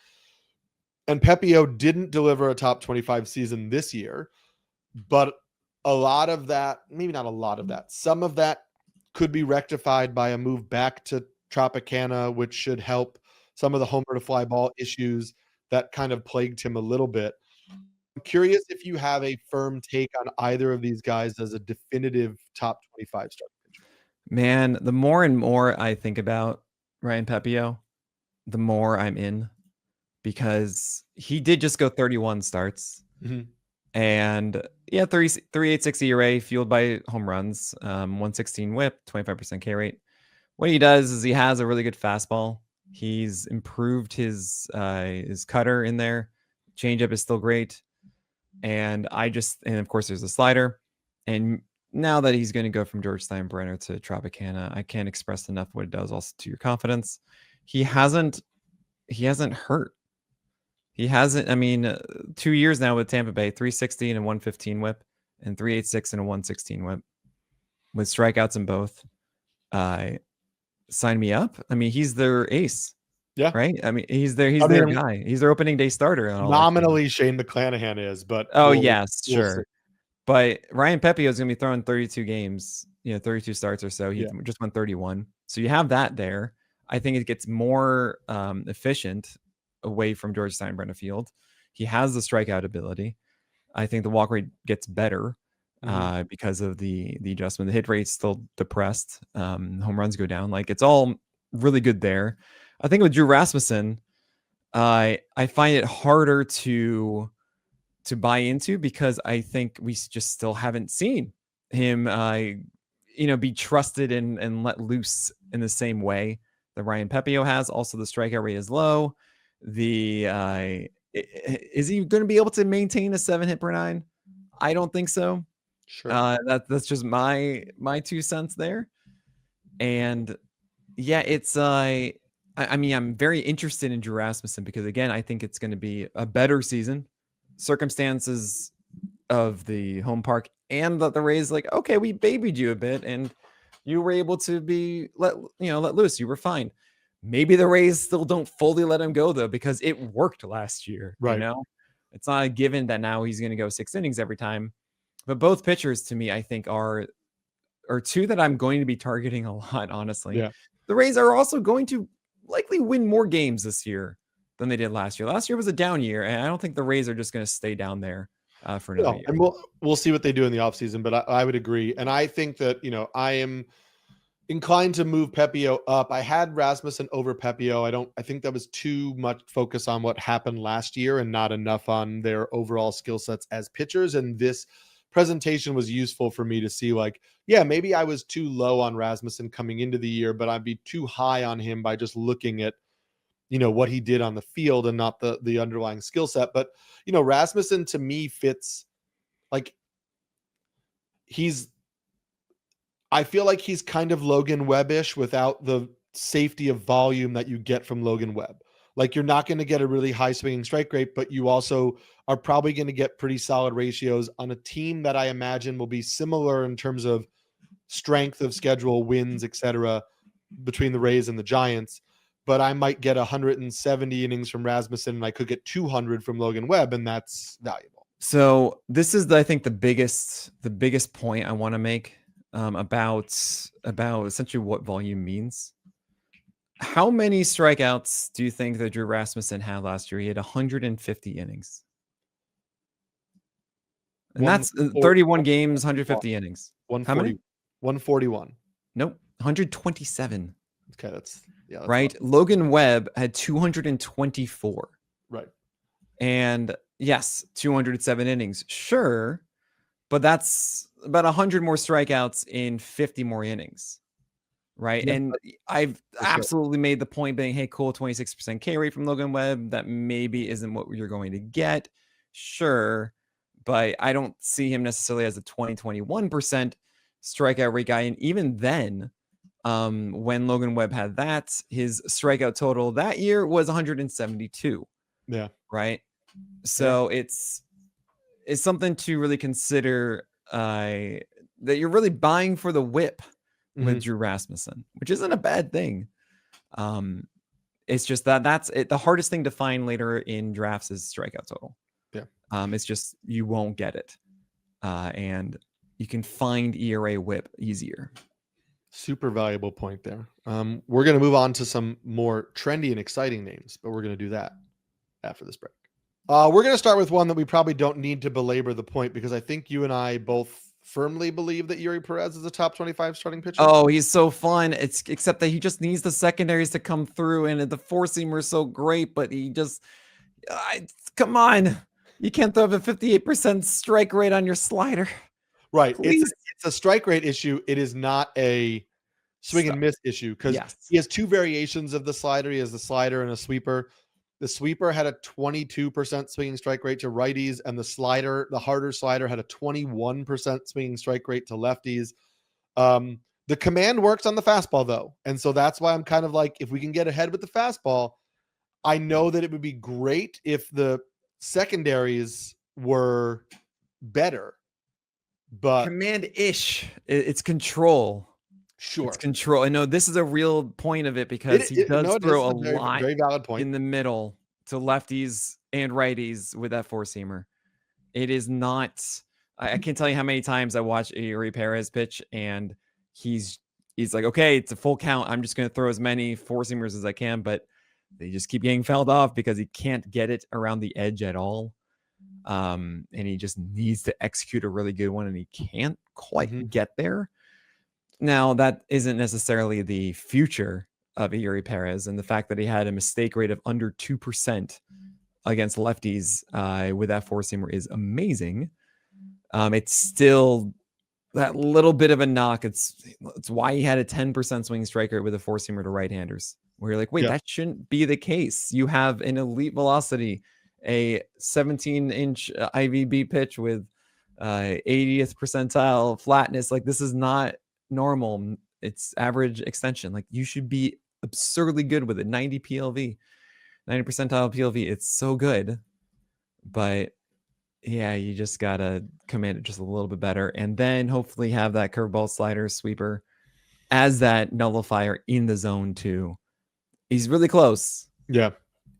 And Pepiot didn't deliver a top 25 season this year, but a lot of that, maybe not a lot of that, some of that could be rectified by a move back to Tropicana, which should help some of the homer to fly ball issues that kind of plagued him a little bit. I'm curious if you have a firm take on either of these guys as a definitive top 25 starting pitcher. Man, the more and more I think about Ryan Pepiot, the more I'm in, because he did just go 31 starts. Mm-hmm. And yeah, 3.86 ERA fueled by home runs, 116 whip, 25% K rate. What he does is he has a really good fastball. He's improved his cutter in there. Changeup is still great. And of course there's the slider. And now that he's going to go from George Steinbrenner to Tropicana, I can't express enough what it does also to your confidence. He hasn't hurt. He hasn't, 2 years now with Tampa Bay, 360 and a 115 whip and 386 and a 116 whip with strikeouts in both. Sign me up. He's their ace. Yeah. Right. He's their guy. He's their opening day starter. Nominally Shane McClanahan is, but yes, sure. But Ryan Pepiot is going to be throwing 32 games, 32 starts or so. He just won 31. So you have that there. I think it gets more efficient away from George Steinbrenner Field. He has the strikeout ability. I think the walk rate gets better because of the adjustment. The hit rate's still depressed. Home runs go down. It's all really good there. I think with Drew Rasmussen, I find it harder to buy into because I think we just still haven't seen him, be trusted and let loose in the same way that Ryan Pepiot has. Also, the strikeout rate is low. Is he going to be able to maintain a 7 hit per 9? I don't think so. Sure. That's just my 2 cents there. And yeah, it's I'm very interested in Drew Rasmussen because again, I think it's going to be a better season. Circumstances of the home park and that the Rays okay, we babied you a bit and you were able to be let loose. You were fine. Maybe the Rays still don't fully let him go though, because it worked last year. Right. It's not a given that now he's going to go 6 innings every time. But both pitchers to me, I think are two that I'm going to be targeting a lot, honestly. Yeah. The Rays are also going to likely win more games this year than they did last year. Last year was a down year, and I don't think the Rays are just going to stay down there for another year. And we'll see what they do in the offseason, but I would agree. And I think that, I am inclined to move Pepiot up. I had Rasmussen over Pepiot. I think that was too much focus on what happened last year and not enough on their overall skill sets as pitchers. And this presentation was useful for me to see maybe I was too low on Rasmussen coming into the year, but I'd be too high on him by just looking at, what he did on the field and not the underlying skill set. But, Rasmussen to me fits I feel like he's kind of Logan Webb-ish without the safety of volume that you get from Logan Webb. You're not going to get a really high swinging strike rate, but you also are probably going to get pretty solid ratios on a team that I imagine will be similar in terms of strength of schedule, wins, etc., between the Rays and the Giants. But I might get 170 innings from Rasmussen and I could get 200 from Logan Webb, and that's valuable. So this is, I think, the biggest point I want to make about essentially what volume means. How many strikeouts do you think that Drew Rasmussen had last year? He had 150 innings. And that's 31 games, 150 innings. How many? 141. Nope. 127. Okay, that's right. Fun. Logan Webb had 224. Right. And yes, 207 innings. Sure. But that's about 100 more strikeouts in 50 more innings. Right. Yeah, and I've absolutely made the point being, hey, cool, 26% K rate from Logan Webb. That maybe isn't what you're going to get. Sure. But I don't see him necessarily as a 21% strikeout rate guy. And even then, when Logan Webb had that, his strikeout total that year was 172. Yeah. Right. So is something to really consider, that you're really buying for the whip with Drew Rasmussen, which isn't a bad thing. It's just that's it. The hardest thing to find later in drafts is strikeout total. Yeah. It's just, you won't get it. And you can find ERA whip easier. Super valuable point there. We're going to move on to some more trendy and exciting names, but we're going to do that after this break. We're going to start with one that we probably don't need to belabor the point, because I think you and I both firmly believe that Eury Perez is a top 25 starting pitcher. Oh, he's so fun. Except that he just needs the secondaries to come through, and the four-seamer is so great, but he just, come on. You can't throw a 58% strike rate on your slider. Right. It's a strike rate issue. It is not a swing and miss issue, because he has two variations of the slider. He has the slider and a sweeper. The sweeper had a 22% swinging strike rate to righties, and the harder slider, had a 21% swinging strike rate to lefties. The command works on the fastball, though. And so that's why I'm kind of like, if we can get ahead with the fastball, I know that it would be great if the secondaries were better. But command-ish. It's control. Sure. It's control. I know this is a real point of it, because he does throw a lot very valid point in the middle to lefties and righties with that four-seamer. It is not, I can't tell you how many times I watch Eury Perez pitch, and he's like, okay, it's a full count. I'm just going to throw as many four-seamers as I can, but they just keep getting fouled off because he can't get it around the edge at all. And he just needs to execute a really good one, and he can't quite get there. Now, that isn't necessarily the future of Eury Perez, and the fact that he had a mistake rate of under 2% against lefties with that four-seamer is amazing. It's still that little bit of a knock. It's why he had a 10% swing strike rate with a four-seamer to right-handers, where you're like, wait, that shouldn't be the case. You have an elite velocity, a 17-inch IVB pitch with 80th percentile flatness. Like, this is not normal. It's average extension. Like, you should be absurdly good with it. 90 PLV, 90 percentile PLV. It's so good. But yeah, you just gotta command it just a little bit better, and then hopefully have that curveball, slider, sweeper as that nullifier in the zone too. He's really close. Yeah,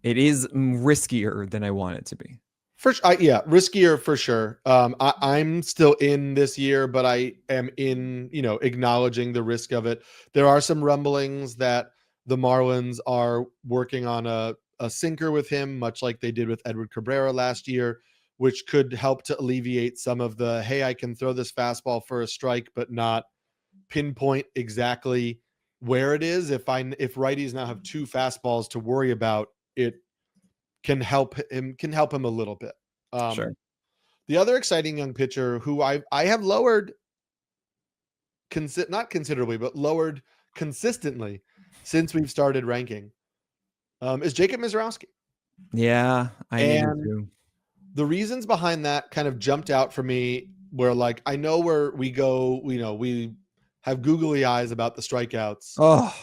it is riskier than I want it to be. Riskier for sure. I'm still in this year, but I am in, acknowledging the risk of it. There are some rumblings that the Marlins are working on a sinker with him, much like they did with Edward Cabrera last year, which could help to alleviate some of the, hey, I can throw this fastball for a strike, but not pinpoint exactly where it is. If righties now have two fastballs to worry about, it can help him a little bit. Sure. The other exciting young pitcher who I have lowered, not considerably, but lowered consistently since we've started ranking, is Jacob Misiorowski. Yeah, I am too. The reasons behind that kind of jumped out for me, where like, I know where we go, we have googly eyes about the strikeouts.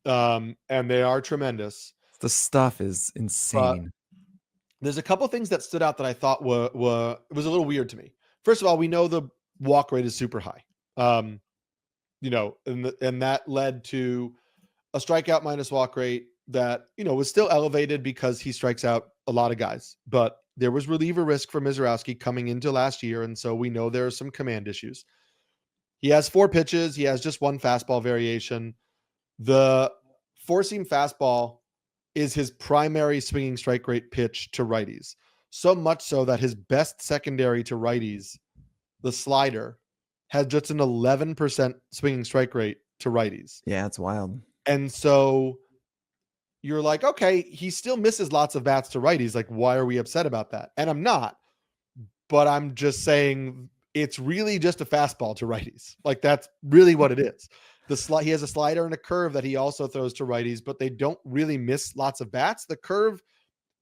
And they are tremendous. The stuff is insane. There's a couple things that stood out that I thought was a little weird to me. First of all, we know the walk rate is super high. And that led to a strikeout minus walk rate that, was still elevated because he strikes out a lot of guys. But there was reliever risk for Misiorowski coming into last year, and so we know there are some command issues. He has 4 pitches. He has just one fastball variation. The four-seam fastball is his primary swinging strike rate pitch to righties. So much so that his best secondary to righties, the slider, has just an 11% swinging strike rate to righties. Yeah, it's wild. And so you're like, okay, he still misses lots of bats to righties. Like, why are we upset about that? And I'm not, but I'm just saying it's really just a fastball to righties. Like, that's really what it is. He has a slider and a curve that he also throws to righties, but they don't really miss lots of bats. The curve,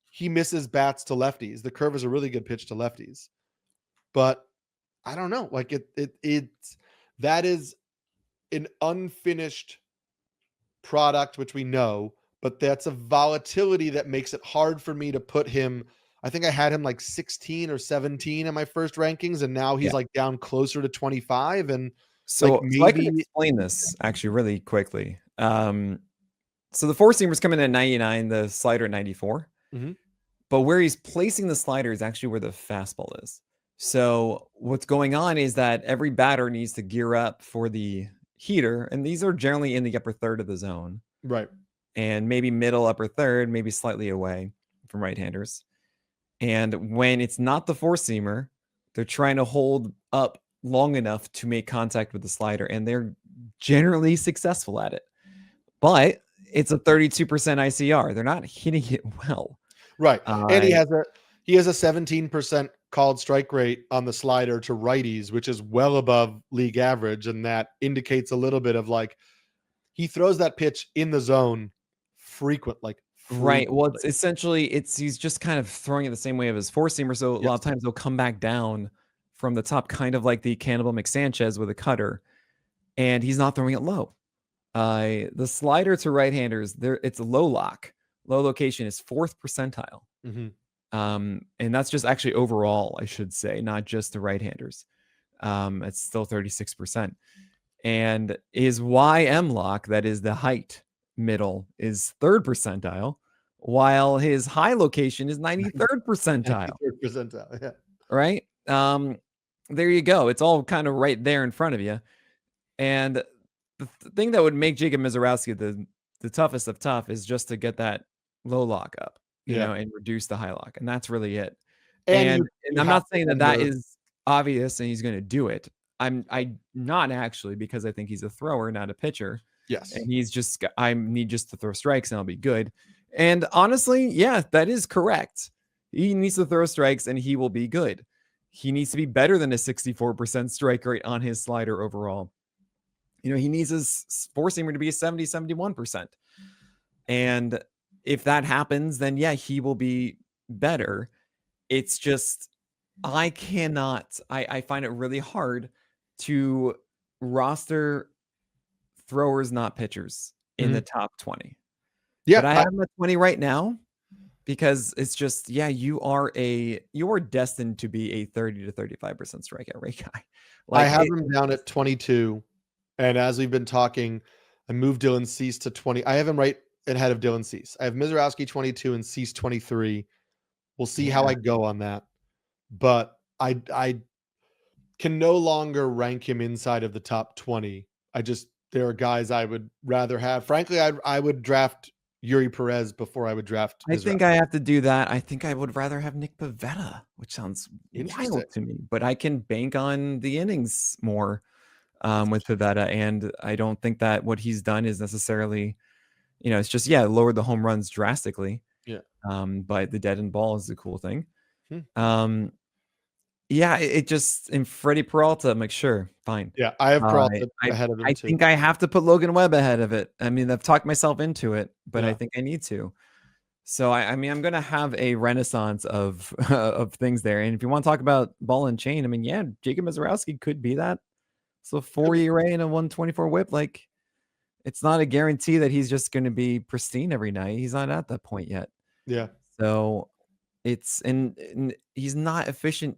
he misses bats to lefties. The curve is a really good pitch to lefties, but I don't know. Like that is an unfinished product, which we know, but that's a volatility that makes it hard for me to put him I think I had him like 16 or 17 in my first rankings, and now he's like down closer to 25. And so I can explain this actually really quickly. So the four seamers come in at 99, the slider at 94. Mm-hmm. But where he's placing the slider is actually where the fastball is. So what's going on is that every batter needs to gear up for the heater, and these are generally in the upper third of the zone. Right. And maybe middle, upper third, maybe slightly away from right-handers. And when it's not the four-seamer, they're trying to hold up long enough to make contact with the slider, and they're generally successful at it. But it's a 32% ICR. They're not hitting it well. Right. And he has a 17% called strike rate on the slider to righties, which is well above league average. And that indicates a little bit of like, he throws that pitch in the zone frequently. Right. Well, it's essentially he's just kind of throwing it the same way of his four-seamer. So a lot of times they'll come back down from the top, kind of like the Cannibal McSanchez with a cutter, and he's not throwing it low. The slider to right-handers, it's a low lock. Low location is 4th percentile. Mm-hmm. And that's just actually overall, I should say, not just the right-handers. It's still 36%. And his YM lock, that is the height middle, is 3rd percentile, while his high location is 93rd percentile. 93rd percentile, yeah. Right? There you go. It's all kind of right there in front of you. And the thing that would make Jacob Misiorowski the toughest of tough is just to get that low lock up, you know, and reduce the high lock. And that's really it. And I'm not saying that is obvious and he's going to do it. I'm not actually, because I think he's a thrower, not a pitcher. Yes. And I need just to throw strikes and I'll be good. And honestly, yeah, that is correct. He needs to throw strikes and he will be good. He needs to be better than a 64% strike rate on his slider overall. You know, he needs his four-seamer to be a 70, 71%. And if that happens, then yeah, he will be better. It's just, I find it really hard to roster throwers, not pitchers, in the top 20. Yeah. But I have him at 20 right now because it's just, yeah, you are destined to be a 30 to 35% strikeout rate guy. I have him down at 22. And as we've been talking, I moved Dylan Cease to 20. I have him right ahead of Dylan Cease. I have Misiorowski 22 and Cease 23. We'll see how I go on that. But I can no longer rank him inside of the top 20. There are guys I would rather have. Frankly, I would draft Eury Perez before I would draft Misiorowski. I think I have to do that. I think I would rather have Nick Pivetta, which sounds wild to me. But I can bank on the innings more. With Pivetta, and I don't think that what he's done is necessarily, you know, it's just lowered the home runs drastically. Yeah. But the dead end ball is the cool thing. It just in Freddie Peralta, I'm like, sure, fine. Yeah, I have Peralta ahead of him too. I think I have to put Logan Webb ahead of it. I mean, I've talked myself into it, but I think I need to. So I mean, I'm gonna have a renaissance of of things there. And if you want to talk about ball and chain, I mean, yeah, Jacob Misiorowski could be that. So 4 ERA and a 124 whip, like it's not a guarantee that he's just going to be pristine every night. He's not at that point yet. Yeah. So it's and he's not efficient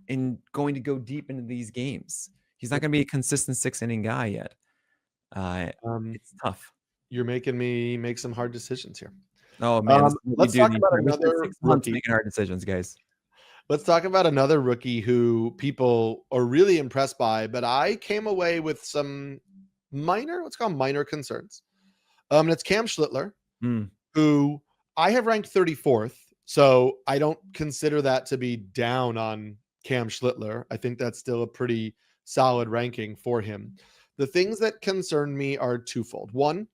in going to go deep into these games. He's not going to be a consistent 6-inning guy yet. It's tough. You're making me make some hard decisions here. Oh man, let's talk about another 6 months making hard decisions, guys. Let's talk about another rookie who people are really impressed by, but I came away with some minor concerns. And it's Cam Schlittler, who I have ranked 34th. So I don't consider that to be down on Cam Schlittler. I think that's still a pretty solid ranking for him. The things that concern me are twofold. One,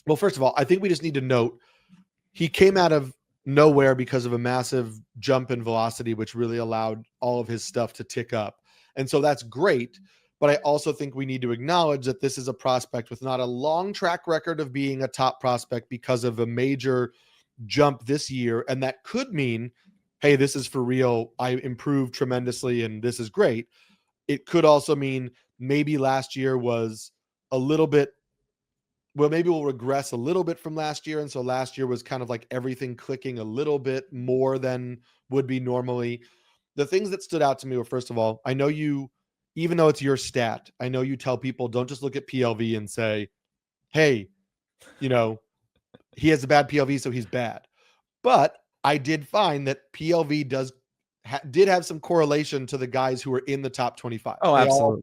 well, first of all, I think we just need to note he came out of nowhere because of a massive jump in velocity, which really allowed all of his stuff to tick up. And so that's great. But I also think we need to acknowledge that this is a prospect with not a long track record of being a top prospect because of a major jump this year. And that could mean, hey, this is for real. I improved tremendously and this is great. It could also mean maybe last year was a little bit maybe we'll regress a little bit from last year. And so last year was kind of like everything clicking a little bit more than would be normally. The things that stood out to me were, first of all, I know you, even though it's your stat, I know you tell people don't just look at PLV and say, hey, he has a bad PLV, so he's bad. But I did find that PLV did have some correlation to the guys who were in the top 25. Oh, they absolutely. all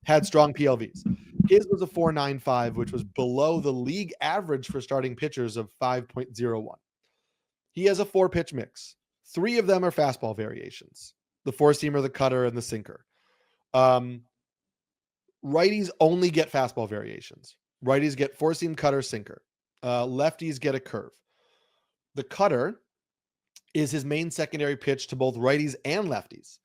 had strong PLVs. His was a 4.95, which was below the league average for starting pitchers of 5.01. He has a 4-pitch mix. 3 of them are fastball variations: the 4-seamer, the cutter, and the sinker. Righties only get fastball variations. Righties get 4-seam, cutter, sinker. Lefties get a curve. The cutter is his main secondary pitch to both righties and lefties.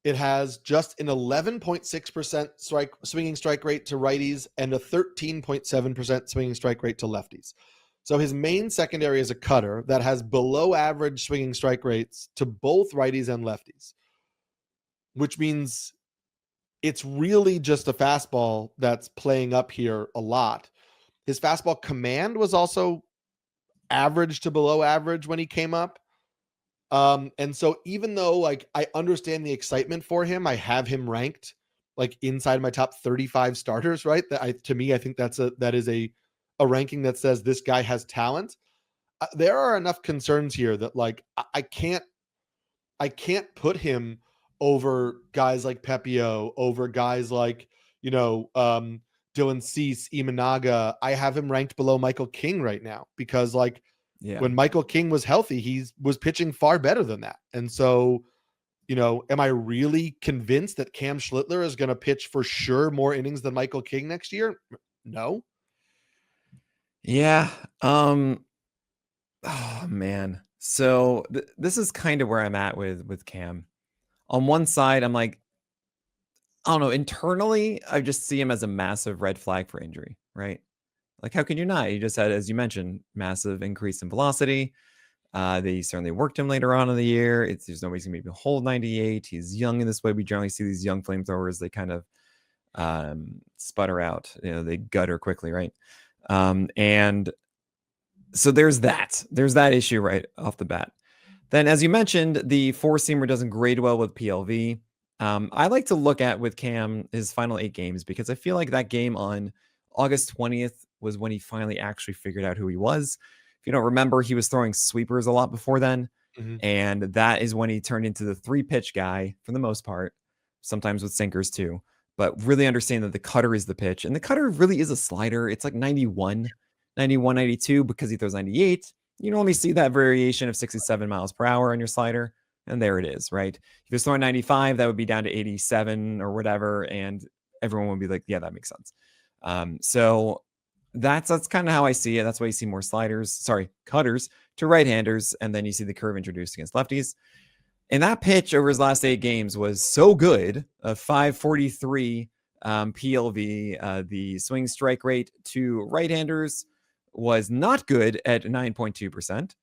It has just an 11.6% swinging strike rate to righties and a 13.7% swinging strike rate to lefties. So his main secondary is a cutter that has below average swinging strike rates to both righties and lefties, which means it's really just a fastball that's playing up here a lot. His fastball command was also average to below average when he came up. And so even though like I understand the excitement for him, I have him ranked like inside my top 35 starters, right? To me, I think that is a ranking that says this guy has talent. There are enough concerns here that like I can't put him over guys like Pepiot, over guys like, Dylan Cease, Imanaga. I have him ranked below Michael King right now because like when Michael King was healthy, he was pitching far better than that. And so, am I really convinced that Cam Schlittler is going to pitch for sure more innings than Michael King next year? No. Yeah. Oh man. So this is kind of where I'm at with Cam. On one side, I'm like, I don't know. Internally, I just see him as a massive red flag for injury, right? Like, how can you not? You just had, as you mentioned, massive increase in velocity. They certainly worked him later on in the year. There's no reason maybe hold 98. He's young in this way. We generally see these young flamethrowers. They kind of sputter out. They gutter quickly, right? And so there's that. There's that issue right off the bat. Then, as you mentioned, the 4-seamer doesn't grade well with PLV. I like to look at with Cam his final 8 games because I feel like that game on August 20th was when he finally actually figured out who he was. If you don't remember, he was throwing sweepers a lot before then. Mm-hmm. And that is when he turned into the 3-pitch guy for the most part, sometimes with sinkers too. But really understand that the cutter is the pitch. And the cutter really is a slider. It's like 91, 92 because he throws 98. You normally see that variation of 67 miles per hour on your slider. And there it is, right? If you're throwing 95, that would be down to 87 or whatever. And everyone would be like, yeah, that makes sense. So that's kind of how I see it. That's why you see more cutters to right-handers. And then you see the curve introduced against lefties. And that pitch over his last 8 games was so good, a 543 PLV. The swing strike rate to right-handers was not good at 9.2%,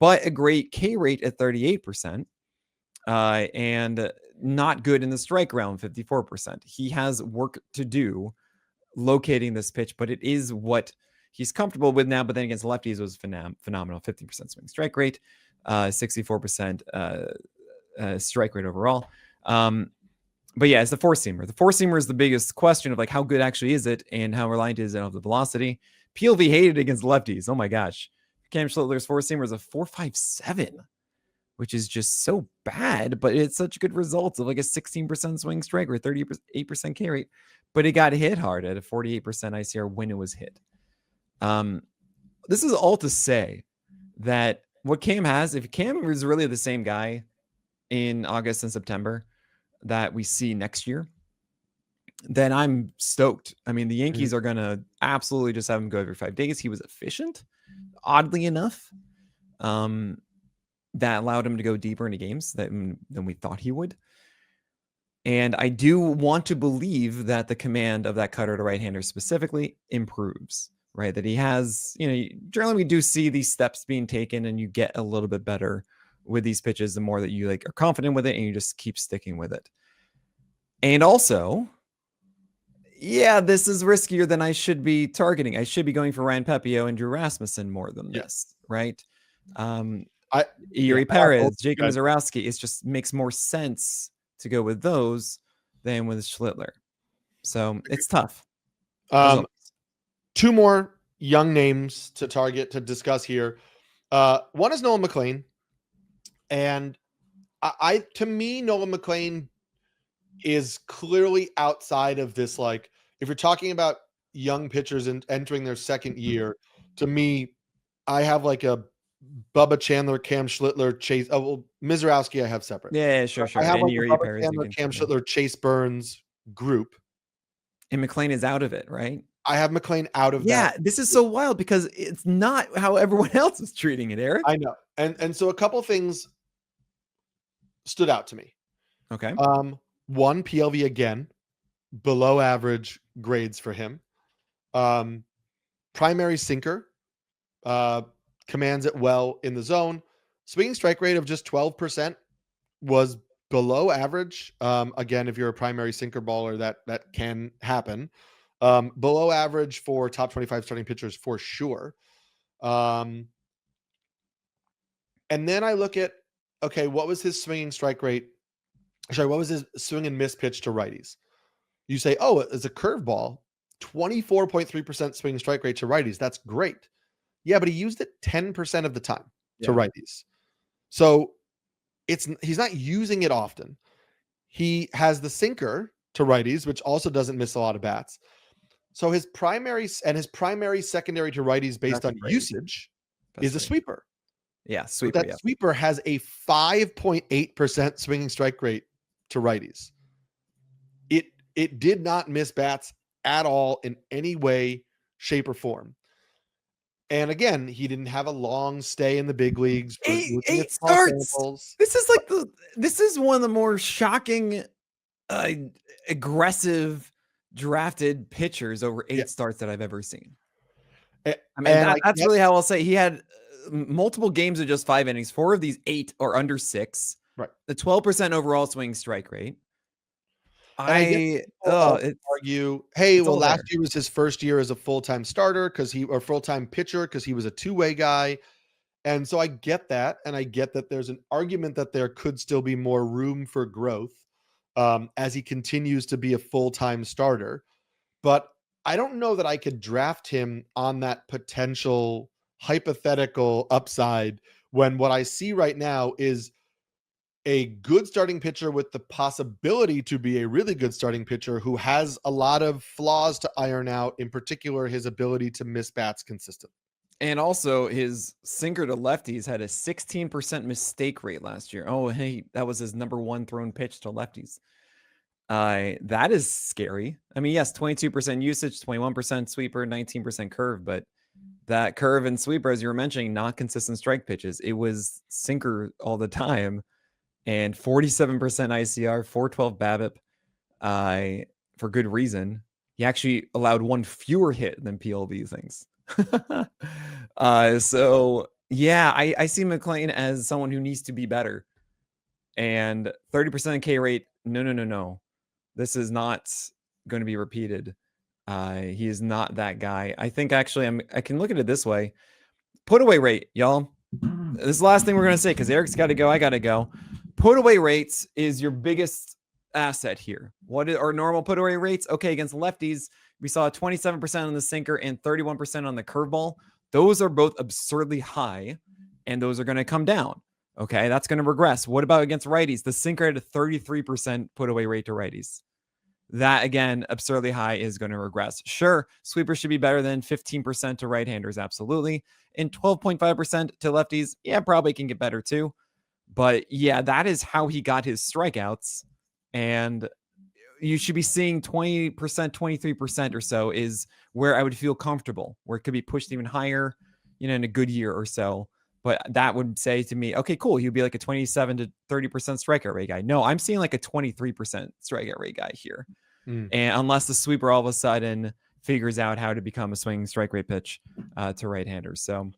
but a great K rate at 38%, and not good in the strike realm, 54%. He has work to do locating this pitch, but it is what he's comfortable with now. But then against lefties, it was phenomenal. 50% swing strike rate, 64% strike rate overall. But yeah, it's the 4-seamer. The 4-seamer is the biggest question of like how good actually is it and how reliant is it on the velocity. PLV hated against lefties. Oh my gosh. Cam Schlittler's 4-seamer is a 4.57, which is just so bad, but it's such good results of like a 16% swing strike rate, 38% K rate, but it got hit hard at a 48% ICR when it was hit. This is all to say that what Cam has, if Cam is really the same guy in August and September that we see next year, then I'm stoked. I mean, the Yankees are going to absolutely just have him go every 5 days. He was efficient, oddly enough. That allowed him to go deeper into games than we thought he would. And I do want to believe that the command of that cutter to right-hander specifically improves, right? That he has, generally we do see these steps being taken and you get a little bit better with these pitches the more that you like are confident with it and you just keep sticking with it. And also, yeah, this is riskier than I should be targeting. I should be going for Ryan Pepiot and Drew Rasmussen more than this, right? Eury Perez, Jacob Misiorowski. It just makes more sense to go with those than with Schlittler. So it's tough. Two more young names to target to discuss here. One is Nolan McLean, and to me, Nolan McLean is clearly outside of this. Like, if you're talking about young pitchers and entering their second year, to me, I have like a Bubba Chandler, Cam Schlittler, Chase. Oh, well, Misiorowski I have separate. Yeah, sure. I have and like Eury Bubba Chandler, Cam Schlittler, Chase Burns group. And McLean is out of it, right? I have McLean out of that. Yeah, this is so wild because it's not how everyone else is treating it, Eric. I know. And so a couple things stood out to me. Okay. One, PLV again, below average grades for him. Primary sinker, commands it well in the zone. Swinging strike rate of just 12% was below average. Again, if you're a primary sinker baller, that can happen. Below average for top 25 starting pitchers for sure. And then I look at, okay, what was his swinging strike rate? Sorry, what was his swing and miss pitch to righties? You say, oh, it's a curveball, 24.3% swing strike rate to righties. That's great. Yeah, but he used it 10% of the time to righties. So he's not using it often. He has the sinker to righties, which also doesn't miss a lot of bats. So his primary secondary to righties based on usage is a sweeper. Yeah, sweeper. But that sweeper has a 5.8% swinging strike rate to righties. It did not miss bats at all in any way, shape, or form. And again, he didn't have a long stay in the big leagues. Eight starts. This is one of the more shocking, aggressive drafted pitchers over 8 starts that I've ever seen. I mean, that's really how I'll say. He had multiple games of just 5 innings. 4 of these 8 are under 6. Right. The 12% overall swing strike rate. Argue, hey, well, last year was his first year as a full-time starter or full-time pitcher because he was a two-way guy. And so I get that. And I get that there's an argument that there could still be more room for growth as he continues to be a full-time starter. But I don't know that I could draft him on that potential hypothetical upside when what I see right now is a good starting pitcher with the possibility to be a really good starting pitcher who has a lot of flaws to iron out, in particular his ability to miss bats consistently. And also his sinker to lefties had a 16% mistake rate last year. Oh, hey, that was his number 1 thrown pitch to lefties. That is scary. I mean, yes, 22% usage, 21% sweeper, 19% curve, but that curve and sweeper, as you were mentioning, not consistent strike pitches. It was sinker all the time. And 47% ICR, 412 BABIP, for good reason. He actually allowed 1 fewer hit than PLV things. So yeah, I see McLean as someone who needs to be better. And 30% K rate, no. This is not going to be repeated. He is not that guy. I think actually I can look at it this way. Put away rate, y'all. This is the last thing we're going to say because Eric's got to go. I got to go. Put away rates is your biggest asset here. What are normal put away rates? Okay, against lefties, we saw 27% on the sinker and 31% on the curveball. Those are both absurdly high, and those are going to come down. Okay, that's going to regress. What about against righties? The sinker had a 33% put away rate to righties. That, again, absurdly high is going to regress. Sure, sweeper should be better than 15% to right-handers, absolutely. And 12.5% to lefties, yeah, probably can get better too. But yeah, that is how he got his strikeouts. And you should be seeing 20%, 23% or so is where I would feel comfortable, where it could be pushed even higher, in a good year or so. But that would say to me, okay, cool. He'd be like a 27 to 30% strikeout rate guy. No, I'm seeing like a 23% strikeout rate guy here. And unless the sweeper all of a sudden figures out how to become a swinging strike rate pitch to right-handers. So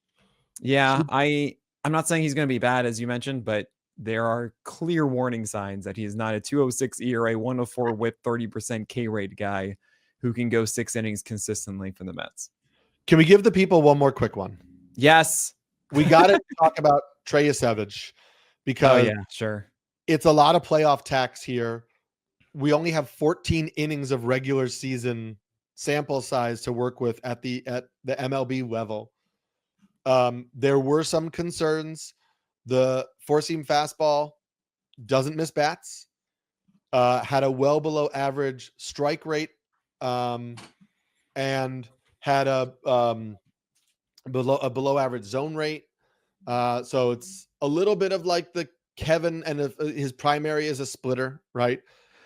yeah, I'm not saying he's going to be bad, as you mentioned, but there are clear warning signs that he is not a 206 ERA, 104 whip, 30% K rate guy. who can go 6 innings consistently for the Mets. Can we give the people one more quick one? Yes. We got to talk about Trey Yesavage because sure. It's a lot of playoff tax here. We only have 14 innings of regular season sample size to work with at the MLB level. There were some concerns. The four-seam fastball doesn't miss bats. Had a well below average strike rate, and had a below average zone rate. So it's a little bit of like the Kevin, and his primary is a splitter, right?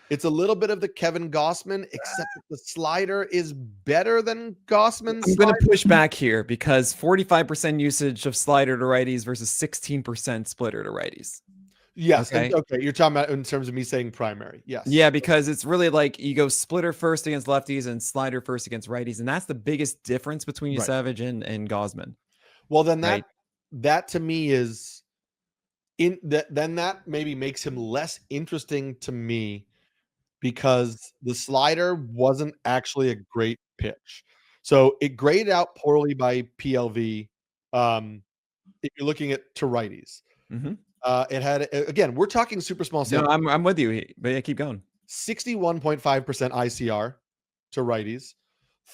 It's a little bit of the Kevin Gausman, except that the slider is better than Gausman's. I'm going to push back here because 45% usage of slider to righties versus 16% splitter to righties. Yes. Okay. You're talking about in terms of me saying primary. Yes. Yeah, because it's really like you go splitter first against lefties and slider first against righties. And that's the biggest difference between Yesavage and Gausman. Well, then that to me is then that maybe makes him less interesting to me, because the slider wasn't actually a great pitch. So it graded out poorly by PLV. If you're looking at to righties, it had, again, we're talking super small sample. No, I'm with you, but yeah, keep going. 61.5% ICR to righties,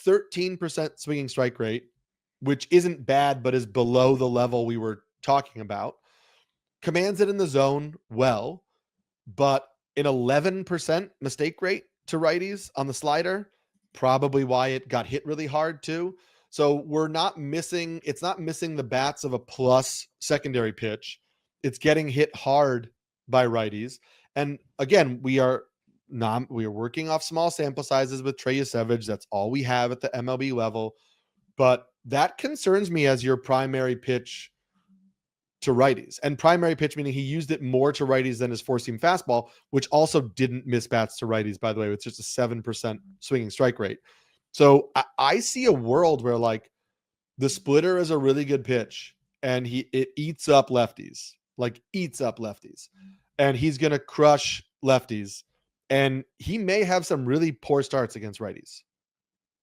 13% swinging strike rate, which isn't bad, but is below the level we were talking about. Commands it in the zone well, but an 11% mistake rate to righties on the slider, probably why it got hit really hard too. So it's not missing the bats of a plus secondary pitch. It's getting hit hard by righties. And again, we are working off small sample sizes with Trey Yesavage. That's all we have at the MLB level. But that concerns me as your primary pitch to righties, and primary pitch meaning he used it more to righties than his four-seam fastball, which also didn't miss bats to righties, by the way, with just a 7% swinging strike rate. So I see a world where like the splitter is a really good pitch and it eats up lefties, and he's going to crush lefties, and he may have some really poor starts against righties.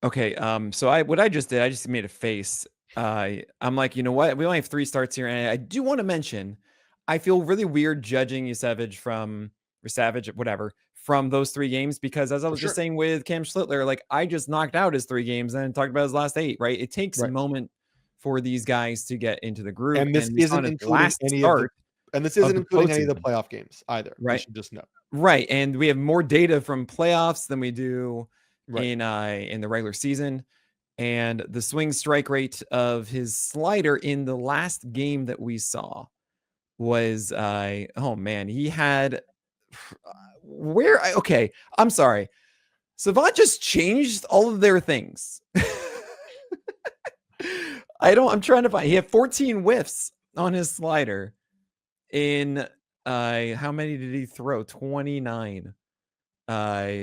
Okay. So what I just did, I just made a face. I'm like, you know what? We only have 3 starts here. And I do want to mention, I feel really weird judging Yesavage from those 3 games, because as I was just saying with Cam Schlittler, like I just knocked out his 3 games and talked about his last 8, right? It takes a moment for these guys to get into the groove. And this isn't including any of the playoff games either. Right. You should just know. Right. And we have more data from playoffs than we do in the regular season. And the swing strike rate of his slider in the last game that we saw was, he had I'm sorry. Savant just changed all of their things. I'm trying to find, he had 14 whiffs on his slider in, how many did he throw? 29.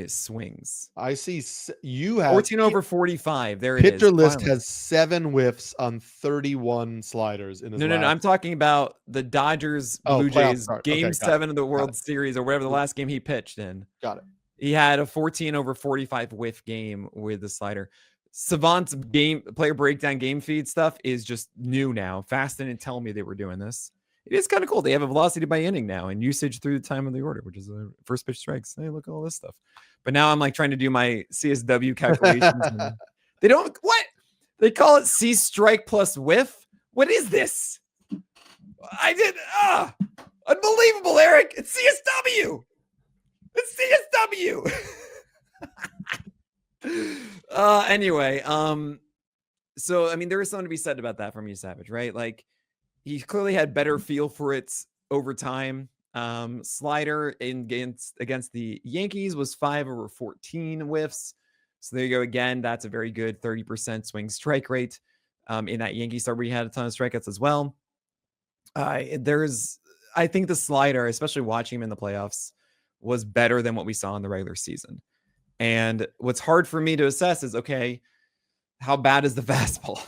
Swings. I see you have 14 over 45. There it is. Pitcher list has 7 whiffs on 31 sliders in his No. I'm talking about the Dodgers Blue Jays game 7 of the World Series, or whatever the last game he pitched in. Got it. He had a 14 over 45 whiff game with the slider. Savant's player breakdown game feed stuff is just new now. Fast didn't tell me they were doing this. It is kind of cool. They have a velocity by inning now and usage through the time of the order, which is the first pitch strikes. Hey, look at all this stuff. But now I'm like trying to do my CSW calculations. They call it C strike plus whiff. What is this? Unbelievable, Eric. It's CSW. Anyway, so I mean, there is something to be said about that from Yesavage, right? Like, he clearly had better feel for it over time. Slider against the Yankees was 5 over 14 whiffs. So there you go. Again, that's a very good 30% swing strike rate. In that Yankee start where he had a ton of strikeouts as well. I think the slider, especially watching him in the playoffs, was better than what we saw in the regular season. And what's hard for me to assess is, okay, how bad is the fastball?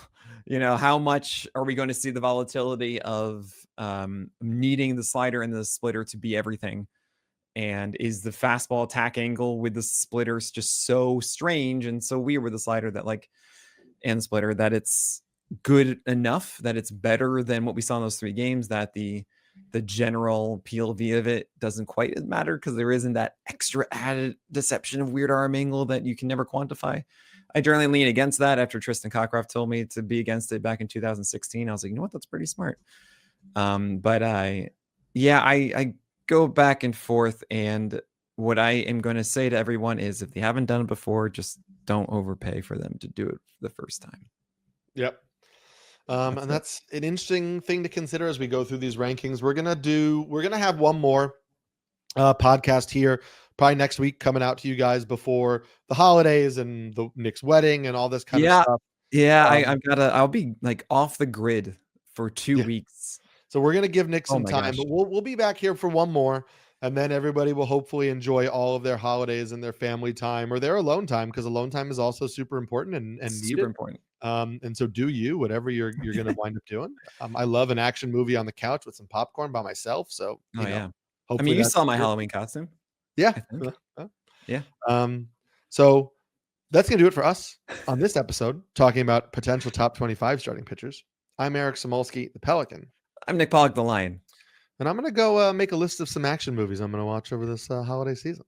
How much are we going to see the volatility of needing the slider and the splitter to be everything? And is the fastball attack angle with the splitters just so strange and so weird with the slider that and splitter that it's good enough, that it's better than what we saw in those 3 games, that the general PLV of it doesn't quite matter because there isn't that extra added deception of weird arm angle that you can never quantify. I generally lean against that after Tristan Cockcroft told me to be against it back in 2016. I was like, you know what, that's pretty smart. But I go back and forth, and what I am going to say to everyone is if they haven't done it before, just don't overpay for them to do it the first time. Yep. And that's an interesting thing to consider as we go through these rankings. We're going to have one more podcast here probably next week coming out to you guys before the holidays and the Nick's wedding and all this kind of stuff. Yeah. I'll be like off the grid for 2 weeks. So we're going to give Nick some time, but we'll be back here for one more, and then everybody will hopefully enjoy all of their holidays and their family time or their alone time, because alone time is also super important and super important. And so do you, whatever you're going to wind up doing. I love an action movie on the couch with some popcorn by myself. So, you know, I mean, you saw my Halloween costume. Yeah. Yeah. So that's going to do it for us on this episode, talking about potential top 25 starting pitchers. I'm Eric Samulski, the Pelican. I'm Nick Pollack, the Lion. And I'm going to go make a list of some action movies I'm going to watch over this holiday season.